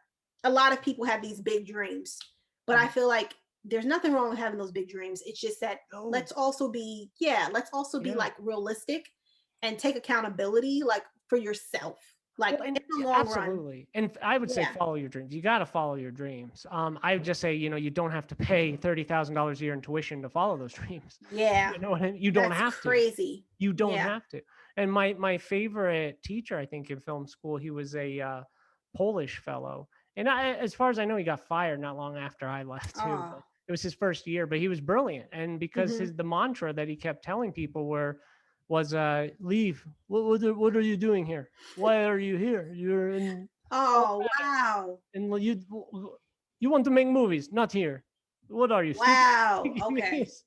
a lot of people have these big dreams, but I Mhm. feel like there's nothing wrong with having those big dreams. It's just that No. let's also be Yeah. like realistic and take accountability like for yourself, like Well, and in the long run. absolutely. And I would say Yeah. follow your dreams. You got to follow your dreams. I would just say, you don't have to pay $30,000 a year in tuition to follow those dreams. Yeah. You know what I mean? You don't That's have to. crazy. You don't Yeah. have to. And my favorite teacher, I think, in film school, he was a Polish fellow. And as far as I know, he got fired not long after I left too. Oh. But it was his first year. But he was brilliant, and because Hmm. the mantra that he kept telling people was leave. What are you doing here? Why are you here? You're in Oh, wow. and you want to make movies, not here. What are you, stupid? Wow. he Okay. was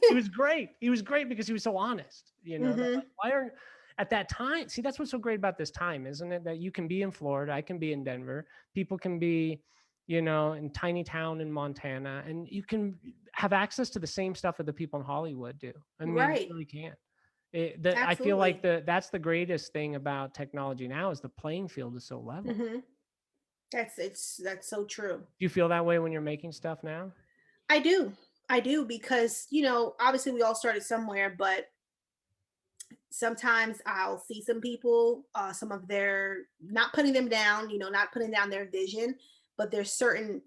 he was great. He was great because he was so honest. That Hmm. like why aren't at that time? See, that's what's so great about this time, isn't it? That you can be in Florida, I can be in Denver, people can be, in tiny town in Montana, and you can have access to the same stuff that the people in Hollywood do. I mean, you Right. really can. I feel like Absolutely. that's the greatest thing about technology now is the playing field is so level. Hmm. That's so true. Do you feel that way when you're making stuff now? I do. I do because, obviously we all started somewhere, but sometimes I'll see some people, some of their, not putting them down, not putting down their vision, but there's certain,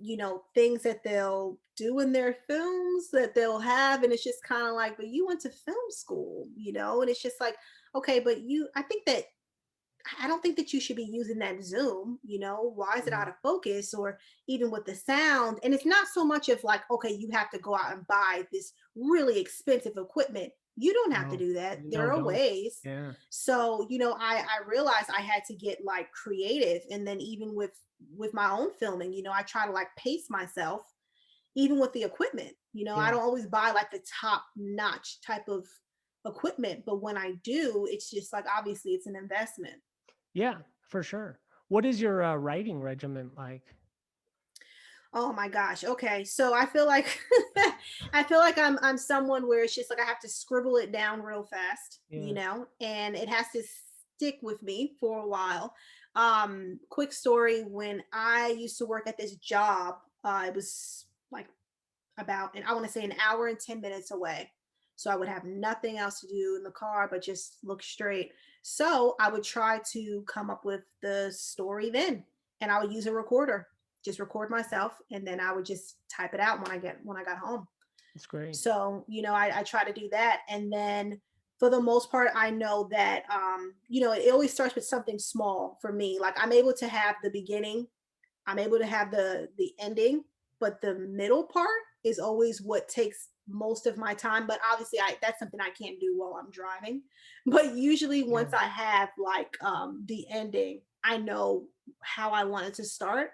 things that they'll do in their films that they'll have. And it's just kind of like, but you went to film school, and it's just like, okay, but I don't think that you should be using that Zoom. Why is it out Mhm. of focus? Or even with the sound. And it's not so much of like, okay, you have to go out and buy this really expensive equipment. You don't have to No. do that. No, There are don't. ways. Yeah. So, I realized I had to get like creative. And then even with my own filming, I try to like pace myself, even with the equipment. I Yeah. don't always buy like the top notch type of equipment. But when I do, it's just like obviously it's an investment. Yeah, for sure. What is your writing regimen like? Oh my gosh. Okay. So I feel like I'm someone where it's just like I have to scribble it down real fast, Yeah. and it has to stick with me for a while. Quick story, when I used to work at this job, it was like about, and I want to say, an hour and 10 minutes away. So I would have nothing else to do in the car but just look straight. So I would try to come up with the story then, and I would use a recorder, just record myself, and then I would just type it out when I got home. That's great. So, I try to do that. And then for the most part, I know that, it always starts with something small for me. Like I'm able to have the beginning, I'm able to have the ending, but the middle part is always what takes most of my time, but obviously that's something I can't do while I'm driving. But usually once Yeah. I have like the ending, I know how I want it to start.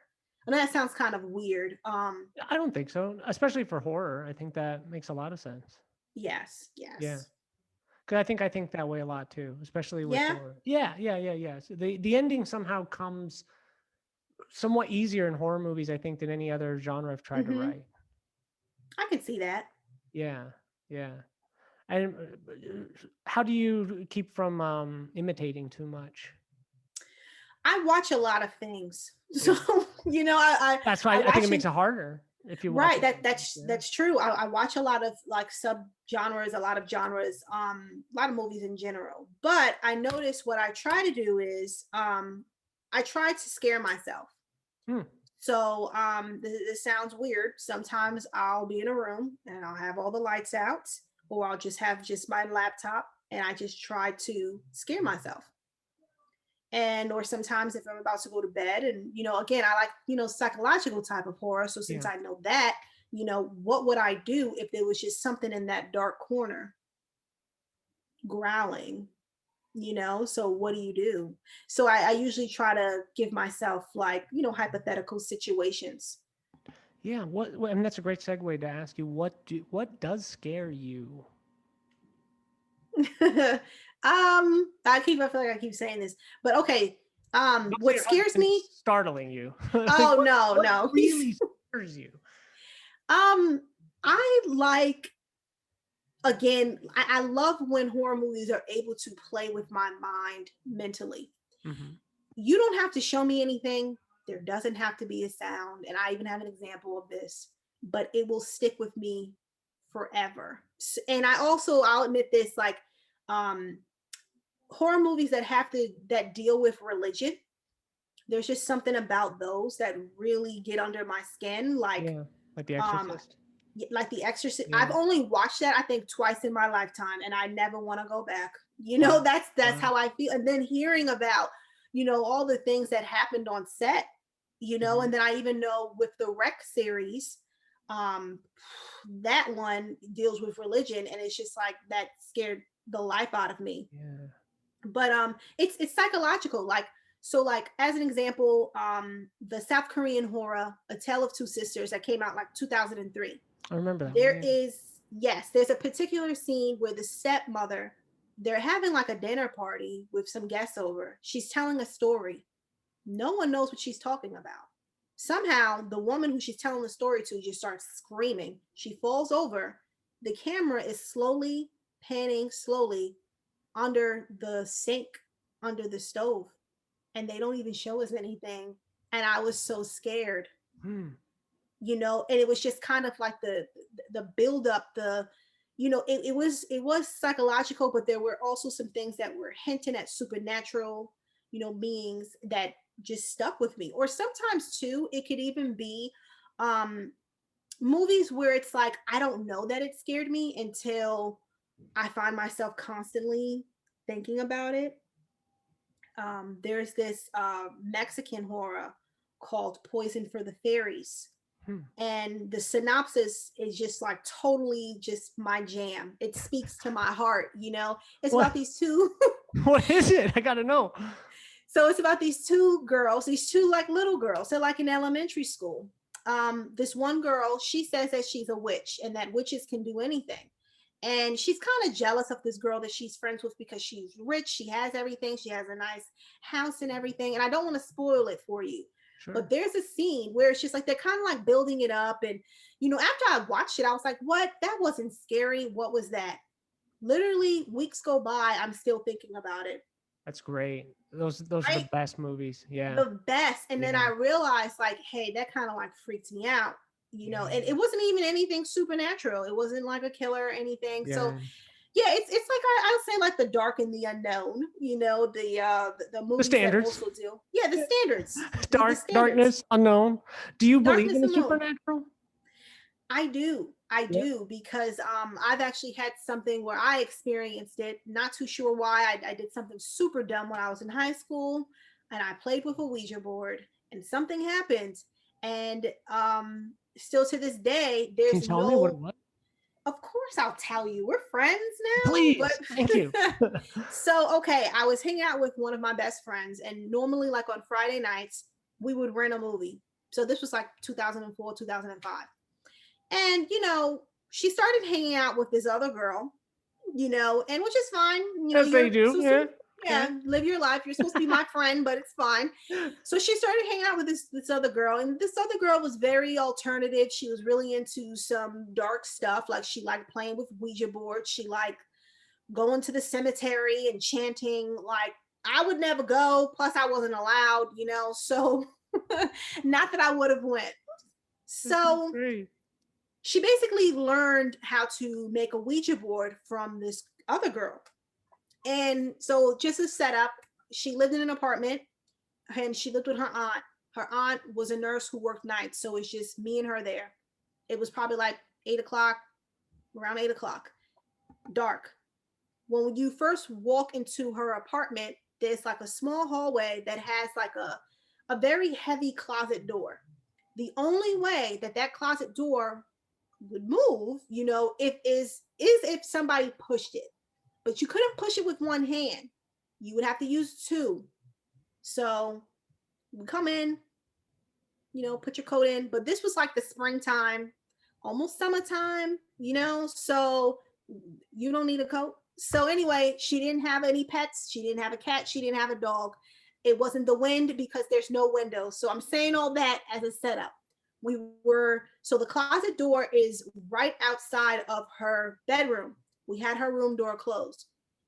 And that sounds kind of weird. I don't think so, especially for horror. I think that makes a lot of sense. Yes, Yeah. yes. 'Cause I think that way a lot too, especially with Yeah. horror. Yeah, yeah, yeah, yeah. So the ending somehow comes somewhat easier in horror movies, I think, than any other genre I've tried to Hmm. write. I can see that. Yeah, yeah. And how do you keep from imitating too much? I watch a lot of things. So, Yeah. That's I why I think it watch makes it harder if you watch right. a lot of things. Yeah. That's true. I watch a lot of like sub genres, a lot of genres, a lot of movies in general. But I notice what I try to do is I try to scare myself. Hmm. So this sounds weird. Sometimes I'll be in a room and I'll have all the lights out, or I'll just have just my laptop and I just try to scare myself. And or sometimes if I'm about to go to bed, and again, I like psychological type of horror. So since Yeah. I know that, what would I do if there was just something in that dark corner growling? So what do you do? So I usually try to give myself like hypothetical situations. Yeah. And that's a great segue to ask you what does scare you? I feel like I keep saying this, but okay. Don't say What your scares husband's me? startling you. Like Oh no, what no. really scares you? um I like, again, I love when horror movies are able to play with my mind mentally. Hmm. You don't have to show me anything. There doesn't have to be a sound. And I even have an example of this, but it will stick with me forever. And I'll admit this, like um horror movies that deal with religion, there's just something about those that really get under my skin. Yeah, like The Um Exorcist. like The Exorcist. I've Yeah. only watched that I think twice in my lifetime, and I never want to go back. Wow. That's Wow. how I feel. And then hearing about all the things that happened on set, Mhm. and then I even know with the Rec series, um, that one deals with religion, and it's just like that scared the life out of me. Yeah. But it's psychological. Like, so like as an example, the South Korean horror A Tale of Two Sisters that came out like 2003. I remember that one. There Yeah. is, yes, there's a particular scene where the stepmother, they're having like a dinner party with some guests over. She's telling a story. No one knows what she's talking about. Somehow the woman who she's telling the story to just starts screaming. She falls over. The camera is slowly panning slowly under the sink, under the stove, and they don't even show us anything. And I was so scared, Hmm. and it was just kind of like the build up, it was psychological, but there were also some things that were hinting at supernatural, beings that just stuck with me. Or sometimes too, it could even be um movies where it's like I don't know that it scared me until I find myself constantly thinking about it. There's this Mexican horror called Poison for the Fairies. Hmm. And the synopsis is just like totally just my jam. It speaks to my heart. It's What? about these two. What is it? I gotta know. So it's about these two girls, these two like little girls. They're like in elementary school. This one girl, she says that she's a witch and that witches can do anything. And she's kind of jealous of this girl that she's friends with because she's rich. She has everything. She has a nice house and everything. And I don't want to spoil it for you. Sure. But there's a scene where it's just like they're kind of like building it up. And, after I watched it, I was like, what? That wasn't scary. What was that? Literally, weeks go by. I'm still thinking about it. That's great. Those are the Right? best movies. Yeah. The best. And then Yeah. I realized, like, hey, that kind of like freaked me out, Yeah. and it wasn't even anything supernatural. It wasn't like a killer or anything. So Yeah. yeah, it's like I would say like the dark and the unknown, the The movies that standards. also do. Yeah, the standards. The standards. Darkness, unknown. Do you believe Darkness in the unknown. supernatural? I do. I Yeah. do because I've actually had something where I experienced it. Not too sure why. I did something super dumb when I was in high school, and I played with a Ouija board, and something happened. And still to this day, Can there's you tell me what it no. was? Of course I'll tell you. We're friends now. Please. Thank you. So, okay, I was hanging out with one of my best friends, and normally, like on Friday nights, we would rent a movie. So this was like 2004, 2005. And, she started hanging out with this other girl, and which is fine. As they You're do. supposed Yeah. to, yeah, live your life. You're supposed to be my friend, but it's fine. So she started hanging out with this other girl, and this other girl was very alternative. She was really into some dark stuff. Like she liked playing with Ouija boards. She liked going to the cemetery and chanting. Like I would never go. Plus, I wasn't allowed. So not that I would have went. So she basically learned how to make a Ouija board from this other girl. And so just a setup, she lived in an apartment and she lived with her aunt. Her aunt was a nurse who worked nights. So it's just me and her there. It was probably like 8 o'clock, around 8 o'clock, dark. When you first walk into her apartment, there's like a small hallway that has like a very heavy closet door. The only way that closet door would move, is if somebody pushed it. But you couldn't push it with one hand. You would have to use two. So you come in, put your coat in. But this was like the springtime, almost summertime, so you don't need a coat. So anyway, she didn't have any pets. She didn't have a cat. She didn't have a dog. It wasn't the wind because there's no windows. So I'm saying all that as a setup. So the closet door is right outside of her bedroom. We had her room door closed.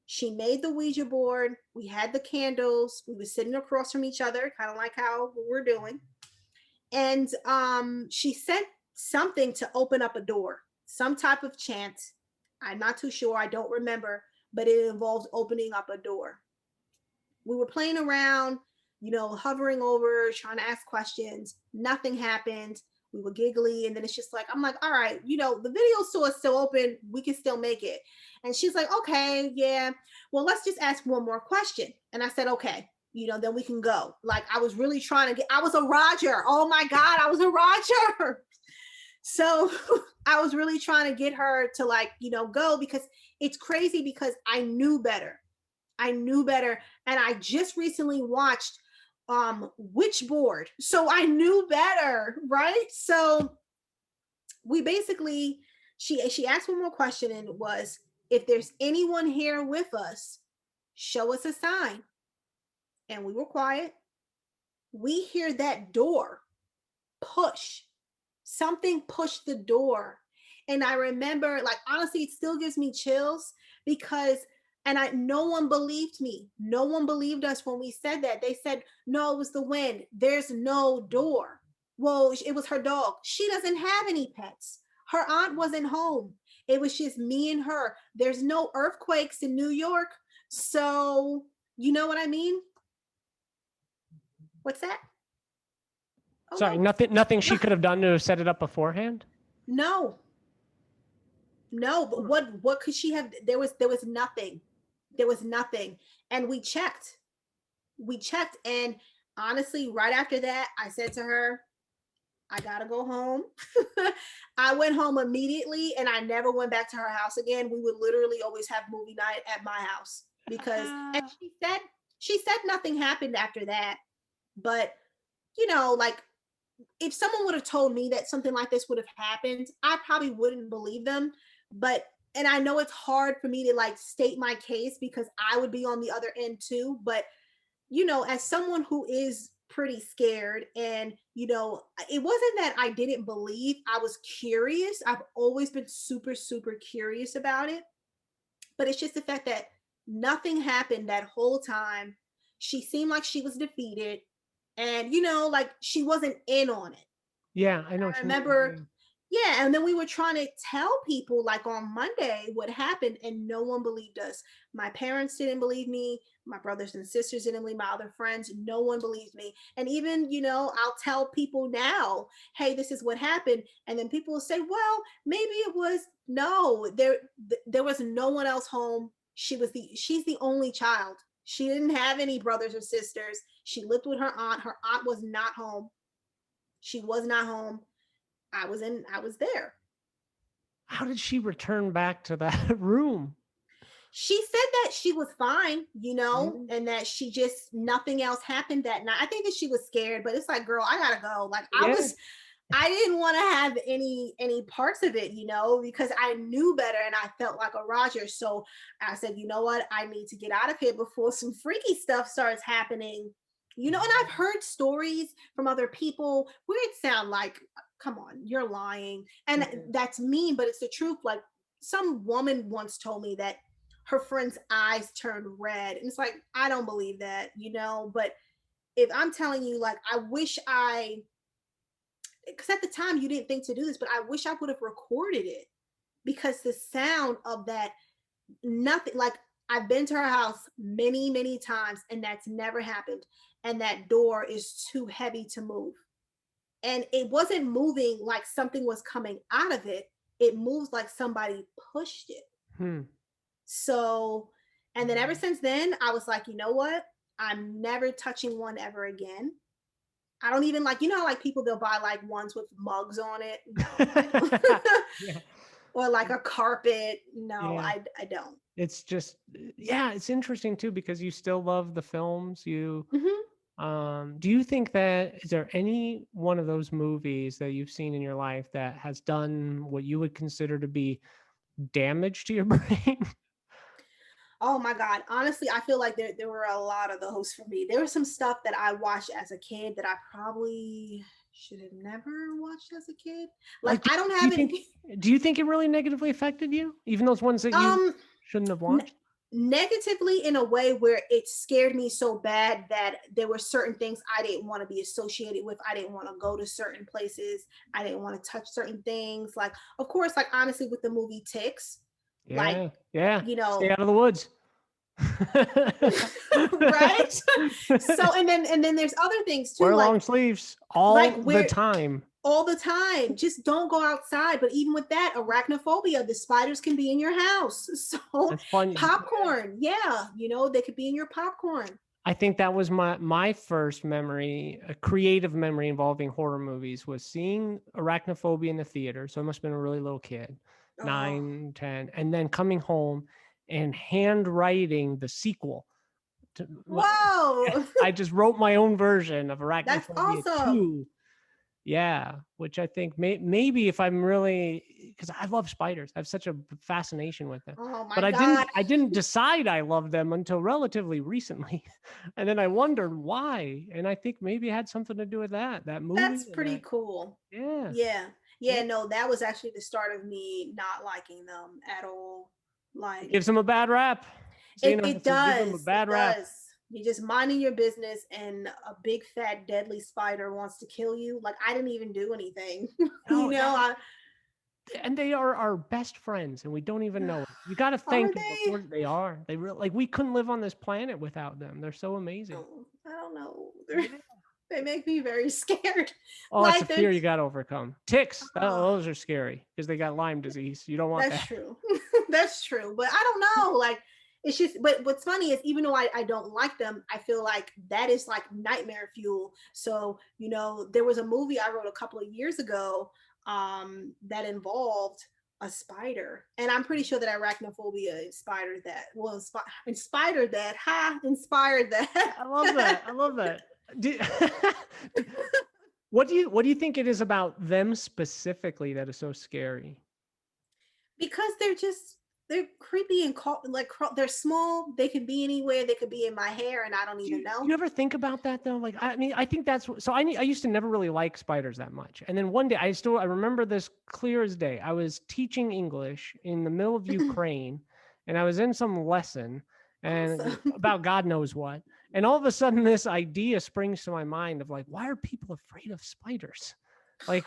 She made the Ouija board. We had the candles. We were sitting across from each other, kind of like how we're doing. And she said something to open up a door, some type of chant. I'm not too sure. I don't remember, but it involves opening up a door. We were playing around, hovering over, trying to ask questions. Nothing happened. We were giggly. And then it's just like, I'm like, all right, the video store is still open. We can still make it. And she's like, okay, yeah. Well, let's just ask one more question. And I said, okay, then we can go. Like I was really trying to I was a Roger. Oh my God, I was a Roger. So I was really trying to get her to go, because it's crazy because I knew better. And I just recently watched Witchboard. So I knew better, right? So we basically, she asked one more question, and it was, if there's anyone here with us, show us a sign. And we were quiet. We hear that door push. Something pushed the door. And I remember, honestly, it still gives me chills because no one believed me. No one believed us when we said that. They said, no, it was the wind. There's no door. Well, it was her dog. She doesn't have any pets. Her aunt wasn't home. It was just me and her. There's no earthquakes in New York. So, you know what I mean? What's that? Oh, sorry, no. Nothing she could have done to set it up beforehand? No, but what could she have? There was nothing. There was nothing. And we checked, and honestly, right after that, I said to her, I gotta go home. I went home immediately, and I never went back to her house again. We would literally always have movie night at my house because and she said nothing happened after that. But if someone would have told me that something like this would have happened, I probably wouldn't believe them. And I know it's hard for me to state my case because I would be on the other end too. But, as someone who is pretty scared, and, it wasn't that I didn't believe, I was curious. I've always been super, super curious about it. But it's just the fact that nothing happened that whole time. She seemed like she was defeated. And she wasn't in on it. Yeah, I know. I remember, yeah, and then we were trying to tell people on Monday what happened, and no one believed us. My parents didn't believe me. My brothers and sisters didn't believe my other friends. No one believed me. And even, I'll tell people now, hey, this is what happened. And then people will say, well, maybe it was, no, there was no one else home. She's the only child. She didn't have any brothers or sisters. She lived with her aunt. Her aunt was not home. She was not home. I was there. how did she return back to that room? She said that she was fine, Mhm. and that she just nothing else happened that night. I think that she was scared, but it's like, girl, I gotta go. Like Yeah. I didn't want to have any parts of it, because I knew better and I felt like a Roger. So I said, you know what, I need to get out of here before some freaky stuff starts happening. And I've heard stories from other people where it sound like, come on, you're lying. And Yeah. that's mean, but it's the truth. Like some woman once told me that her friend's eyes turned red. And it's like, I don't believe that, but if I'm telling you, like, I wish because at the time you didn't think to do this, but I wish I would have recorded it because the sound of that, nothing like I've been to her house many, many times and that's never happened. And that door is too heavy to move. And it wasn't moving like something was coming out of it. It moves like somebody pushed it. Hmm. So, and then ever since then, I was like, you know what? I'm never touching one ever again. I don't even like, like people they'll buy like ones with mugs on it. No, I don't. Yeah. Or like a carpet. No, Yeah. I don't. It's just, yeah, it's interesting too because you still love the films. Hmm. Do you think that is there any one of those movies that you've seen in your life that has done what you would consider to be damage to your brain? Oh my God. Honestly, I feel like there were a lot of those for me. There was some stuff that I watched as a kid that I probably should have never watched as a kid. Like Like, I don't do you have think any do you think it really negatively affected you? Even those ones that you um shouldn't have n- watched? negatively in a way where it scared me so bad that there were certain things I didn't want to be associated with. I didn't want to go to certain places. I didn't want to touch certain things. Like, of course, like honestly, with the movie Ticks, like, Yeah, yeah. you Stay know, out of the woods. right? So and then there's other things too, Wear like long sleeves like all the where time. all the time. Just don't go outside. But even with that, arachnophobia, the spiders can be in your house. So That's fun. popcorn, yeah, they could be in your popcorn. I think that was my first memory, a creative memory involving horror movies was seeing Arachnophobia in the theater. So I must have been a really little kid, Oh, 9, 10, and then coming home and handwriting the sequel. To, whoa, I just wrote my own version of that's Arachnophobia awesome. 2. Yeah, which I think maybe if I'm really because I love spiders, I have such a fascination with them. Oh my But I God. didn't decide I loved them until relatively recently, and then I wondered why. And I think maybe it had something to do with that That's movie and pretty that. cool. Yeah, Yeah. yeah. Yeah, no, that was actually the start of me not liking them at all. It Like gives them a bad rap. it Zena, it it's give them a does. It bad rap. does. You're just minding your business and a big fat deadly spider wants to kill you. Like I didn't even do anything. No, I and they are our best friends, and we don't even know it. You got to are thank them they? before they are. They really like we couldn't live on this planet without them. They're so amazing. Oh, I don't know. Yeah. They make me very scared. Oh, it's a Like they're fear you got to overcome. Ticks, oh, those are scary because they got Lyme disease. You don't want that's that. true. That's true. But I don't know. Like it's just but what's funny is even though I don't like them, I feel like that is like nightmare fuel. So, there was a movie I wrote a couple of years ago that involved a spider. And I'm pretty sure that arachnophobia inspired that. Well, inspired that. Ha, inspired that. I love that. I love that. Do, do- what do you think it is about them specifically that is so scary? Because they're creepy and like they're small. They could be anywhere. They could be in my hair, and I don't Do even you know. ever think about that though? Like, I mean, I think that's so. I used to never really like spiders that much, and then one day I remember this clear as day. I was teaching English in the middle of Ukraine, and I was in some lesson and Awesome. about God knows what, and all of a sudden this idea springs to my mind of like, why are people afraid of spiders? Like,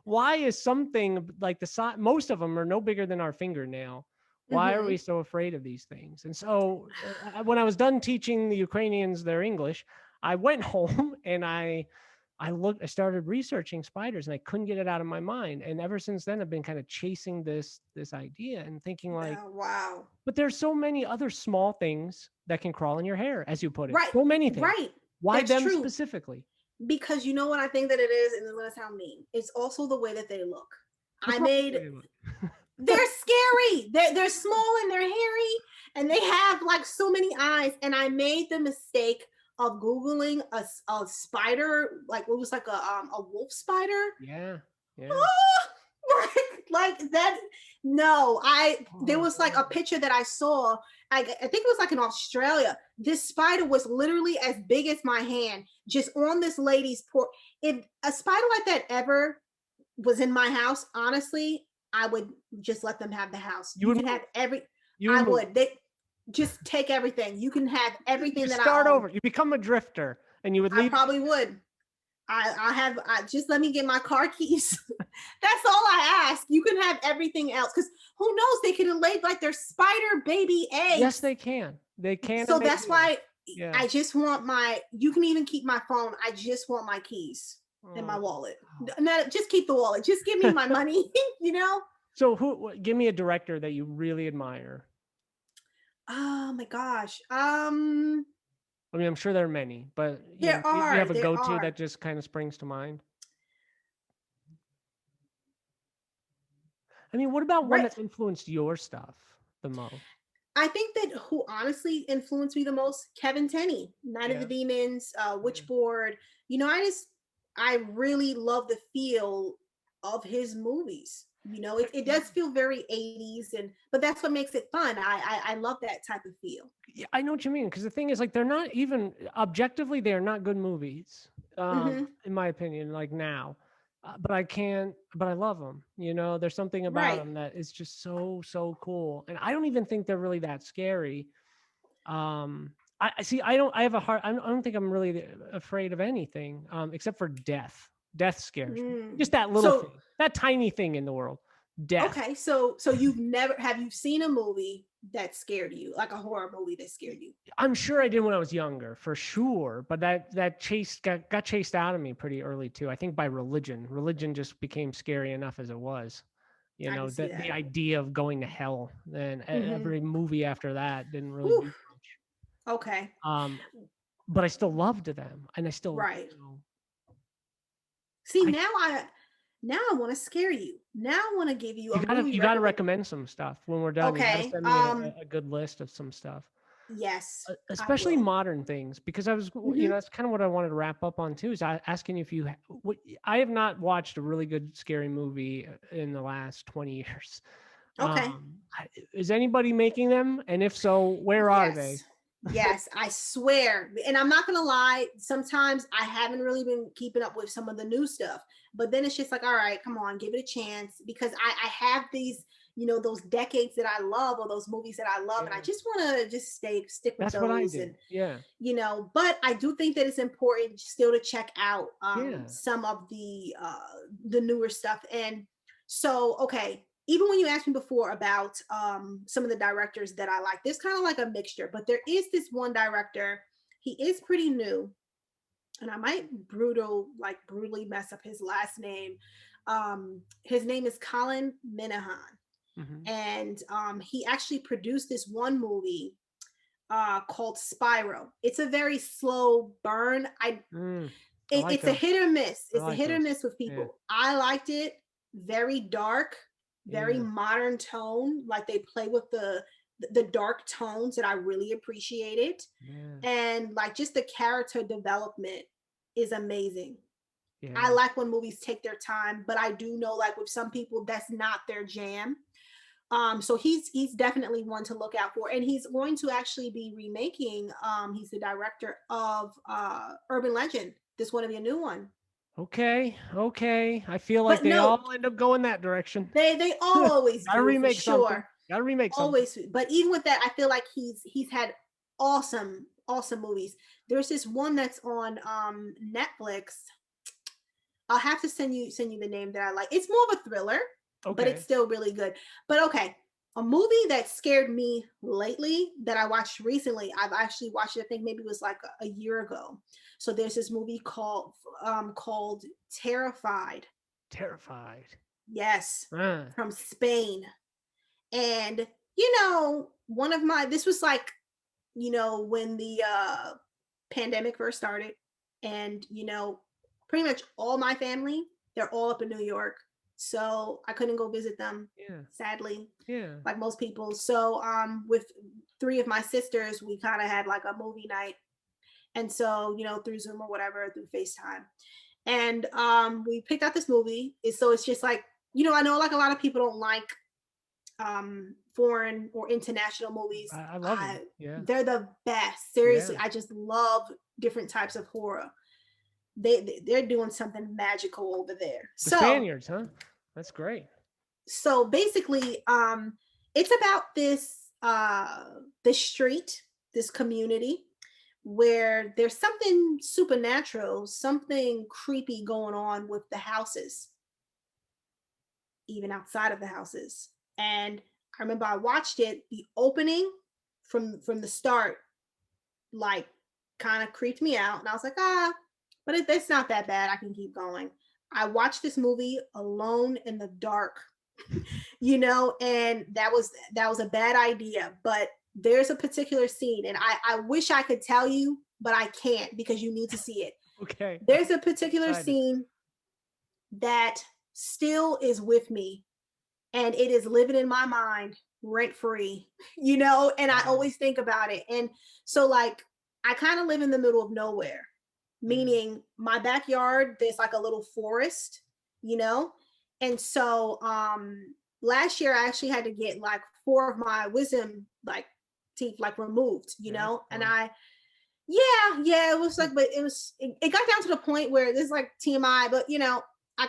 why is something like the size? Most of them are no bigger than our fingernail. Why are we Hmm. so afraid of these things? And so when I was done teaching the Ukrainians their English, I went home and I started researching spiders and I couldn't get it out of my mind. And ever since then I've been kind of chasing this idea and thinking like, Wow. but there's so many other small things that can crawl in your hair, as you put it. Right. So many things. Right. Why That's them true. specifically? Because you know what I think that it is, and it's gonna sound mean. It's also the way that they look. I made they're scary. They're small and they're hairy and they have like so many eyes. And I made the mistake of Googling a spider, like it was like a wolf spider. Yeah. Yeah. Oh, like that. No, there Oh, was like a God. picture that I saw. I think it was like in Australia. This spider was literally as big as my hand, just on this lady's porch. If a spider like that ever was in my house, honestly, I would just let them have the house. You You would can have move. You would I move. would. They just take everything. You can have You everything that I start own. over. You become a drifter, and you would I leave. probably would. I just let me get my car keys. That's all I ask. You can have everything else because who knows? They could have laid like their spider baby Yes, eggs. they can. They can, So and they that's do. why Yeah. I just want you can even keep my phone. I just want my keys in my Oh, wallet. wow. No, just keep the wallet. Just give me my money, you know? So, give me a director that you really admire. Oh my gosh. I mean, I'm sure there are many, but There you are, have a there go-to are. that just kind of springs to mind. I mean, what about one Right. that's influenced your stuff the most? I think that who honestly influenced me the most, Kevin Tenney, Night of the Yeah. Demons, Yeah. Witchboard. You know, I really love the feel of his movies. You know, it does feel very 80s, but that's what makes it fun. I love that type of feel. Yeah, I know what you mean. Because the thing is, like, they're not even objectively, they are not good movies, Hmm. in my opinion. Like now, but I can't. But I love them. There's something about Right. them that is just so cool. And I don't even think they're really that scary. I see. I don't. I have a hard. I don't think I'm really afraid of anything, except for death. Death scares me. Mm. Just that little So thing, that tiny thing in the world, death. okay, so you've never have you seen a movie that scared you, like a horror movie that scared you? I'm sure I did when I was younger, for sure. But that chase got chased out of me pretty early too. I think by religion. Religion just became scary enough as it was. I can see The that. idea of going to hell. And Hmm. every movie after that didn't really do much. Okay. Um, but I still loved them, and I still, Right. See, I now I want to scare you. Now I want to give you a movie you gotta recommend. recommend some stuff when we're done. You gotta Okay. send me a good list of some stuff. Yes, I Especially will. modern things, because Hmm. that's kind of what I wanted to wrap up on too, is asking you if I have not watched a really good scary movie in the last 20 years. Okay. Is anybody making them? And if so, where are they? Yes. Yes, I swear. And I'm not going to lie, sometimes I haven't really been keeping up with some of the new stuff. But then it's just like, all right, come on, give it a chance because I have these, those decades that I love or those movies that I love and I Yeah, just want to just stick with that's what I those do. and Yeah. but I do think that it's important still to check out Yeah. some of the newer stuff. And so, okay, even when you asked me before about some of the directors that I like, there's kind of like a mixture, but there is this one director. He is pretty new, and I might brutally mess up his last name. His name is Colin Minahan, Hmm. and he actually produced this one movie called Spiral. It's a very slow burn. I like It's a those. hit or miss. I It's a like hit or those. miss with Yeah. people. I liked it. Very dark, very Yeah. modern tone. Like they play with the dark tones that I really appreciated. Yeah. And like just the character development is amazing. I Yeah. like when movies take their time, but I do know like with some people that's not their jam. So he's definitely one to look out for, and he's going to actually be remaking. He's the director of Urban Legend. This one to be a new one, Okay. Okay. I feel like but they no, all end up going that direction. they all always Gotta do for remake something. sure, Gotta remake something. always. But even with that, I feel like he's had awesome movies. There's this one that's on Netflix. I'll have to send you the name that I like. It's more of a thriller, but it's Okay. still really good. But okay, a movie that scared me lately that I watched recently. I've actually watched it. I think maybe it was like a year ago. So there's this movie called Terrified. Terrified. Yes, Ah. from Spain. And one of my this was like when the pandemic first started, and pretty much all my family, they're all up in New York. so I couldn't go visit them, Yeah. sadly, Yeah. like most people. So with three of my sisters, we kind of had like a movie night, and so through Zoom or whatever, through FaceTime, and we picked out this movie. So it's just like, I know like a lot of people don't like foreign or international movies. I love them. Yeah. They're the best. Seriously, Yeah. I just love different types of horror. They're doing something magical over there. The So Spaniards, huh? That's great. so basically, it's about this street, this community where there's something supernatural, something creepy going on with the houses, even outside of the houses. And I remember I watched it, the opening from the start, like kind of creeped me out. And I was like, but it's not that bad. I can keep going. I watched this movie alone in the dark, and that was a bad idea. But there's a particular scene, and I wish I could tell you, but I can't because you need to see it. Okay. There's a particular Excited. scene that still is with me, and it is living in my mind rent free, and I always think about it. And so, like, I kind of live in the middle of nowhere, meaning my backyard, there's like a little forest, and so last year I actually had to get like 4 of my wisdom like teeth like removed, and yeah, it was like, but it got down to the point where this is like TMI, but I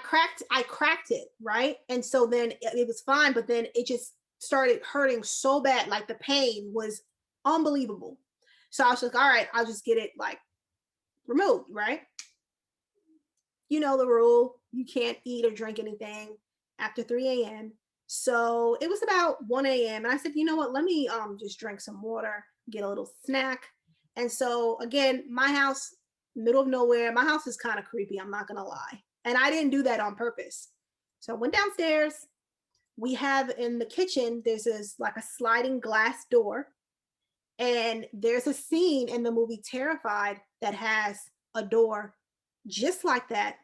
cracked it, right? And so then it was fine, but then it just started hurting so bad, like the pain was unbelievable. So I was like, all right, I'll just get it like removed, right? You know the rule, you can't eat or drink anything after 3 a.m. So it was about 1 a.m. and I said, you know what, let me just drink some water, get a little snack. And so again, my house, middle of nowhere, my house is kind of creepy, I'm not gonna lie. And I didn't do that on purpose. So I went downstairs. We have in the kitchen, there's this like a sliding glass door. And there's a scene in the movie Terrified that has a door just like that.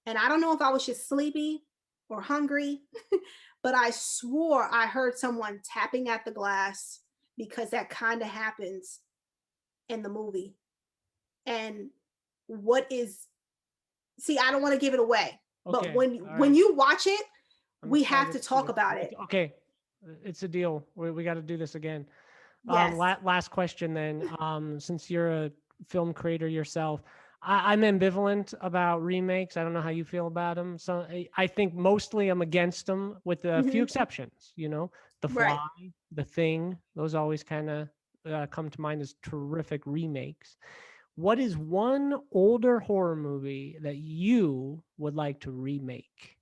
And I don't know if I was just sleepy or hungry, but I swore I heard someone tapping at the glass because that kind of happens in the movie. And what is see, I don't want to give it away, but Okay. when you watch it, I'm we have excited to see talk it. about it. Okay. It's a deal. We got to do this again. Yes. Last question then. Since you're a film creator yourself, I'm ambivalent about remakes. I don't know how you feel about them. So I think mostly I'm against them, with a few Mhm. exceptions. The Right. Fly, The Thing. Those always kind of come to mind as terrific remakes. What is one older horror movie that you would like to remake?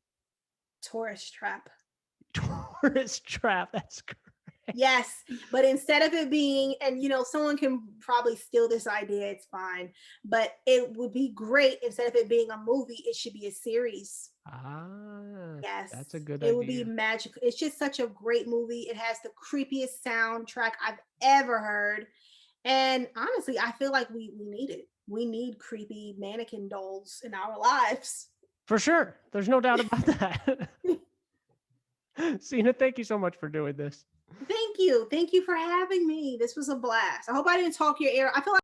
Tourist trap. Tourist Trap. That's great. Yes, but instead of it being, and someone can probably steal this idea, it's fine, but it would be great instead of it being a movie, it should be a series. Yes, That's a good it would be idea. magical. It's just such a great movie. It has the creepiest soundtrack I've ever heard. And honestly, I feel like we need it. We need creepy mannequin dolls in our lives. For sure. There's no doubt about that. Zena, thank you so much for doing this. Thank you. Thank you for having me. This was a blast. I hope I didn't talk your ear. I feel like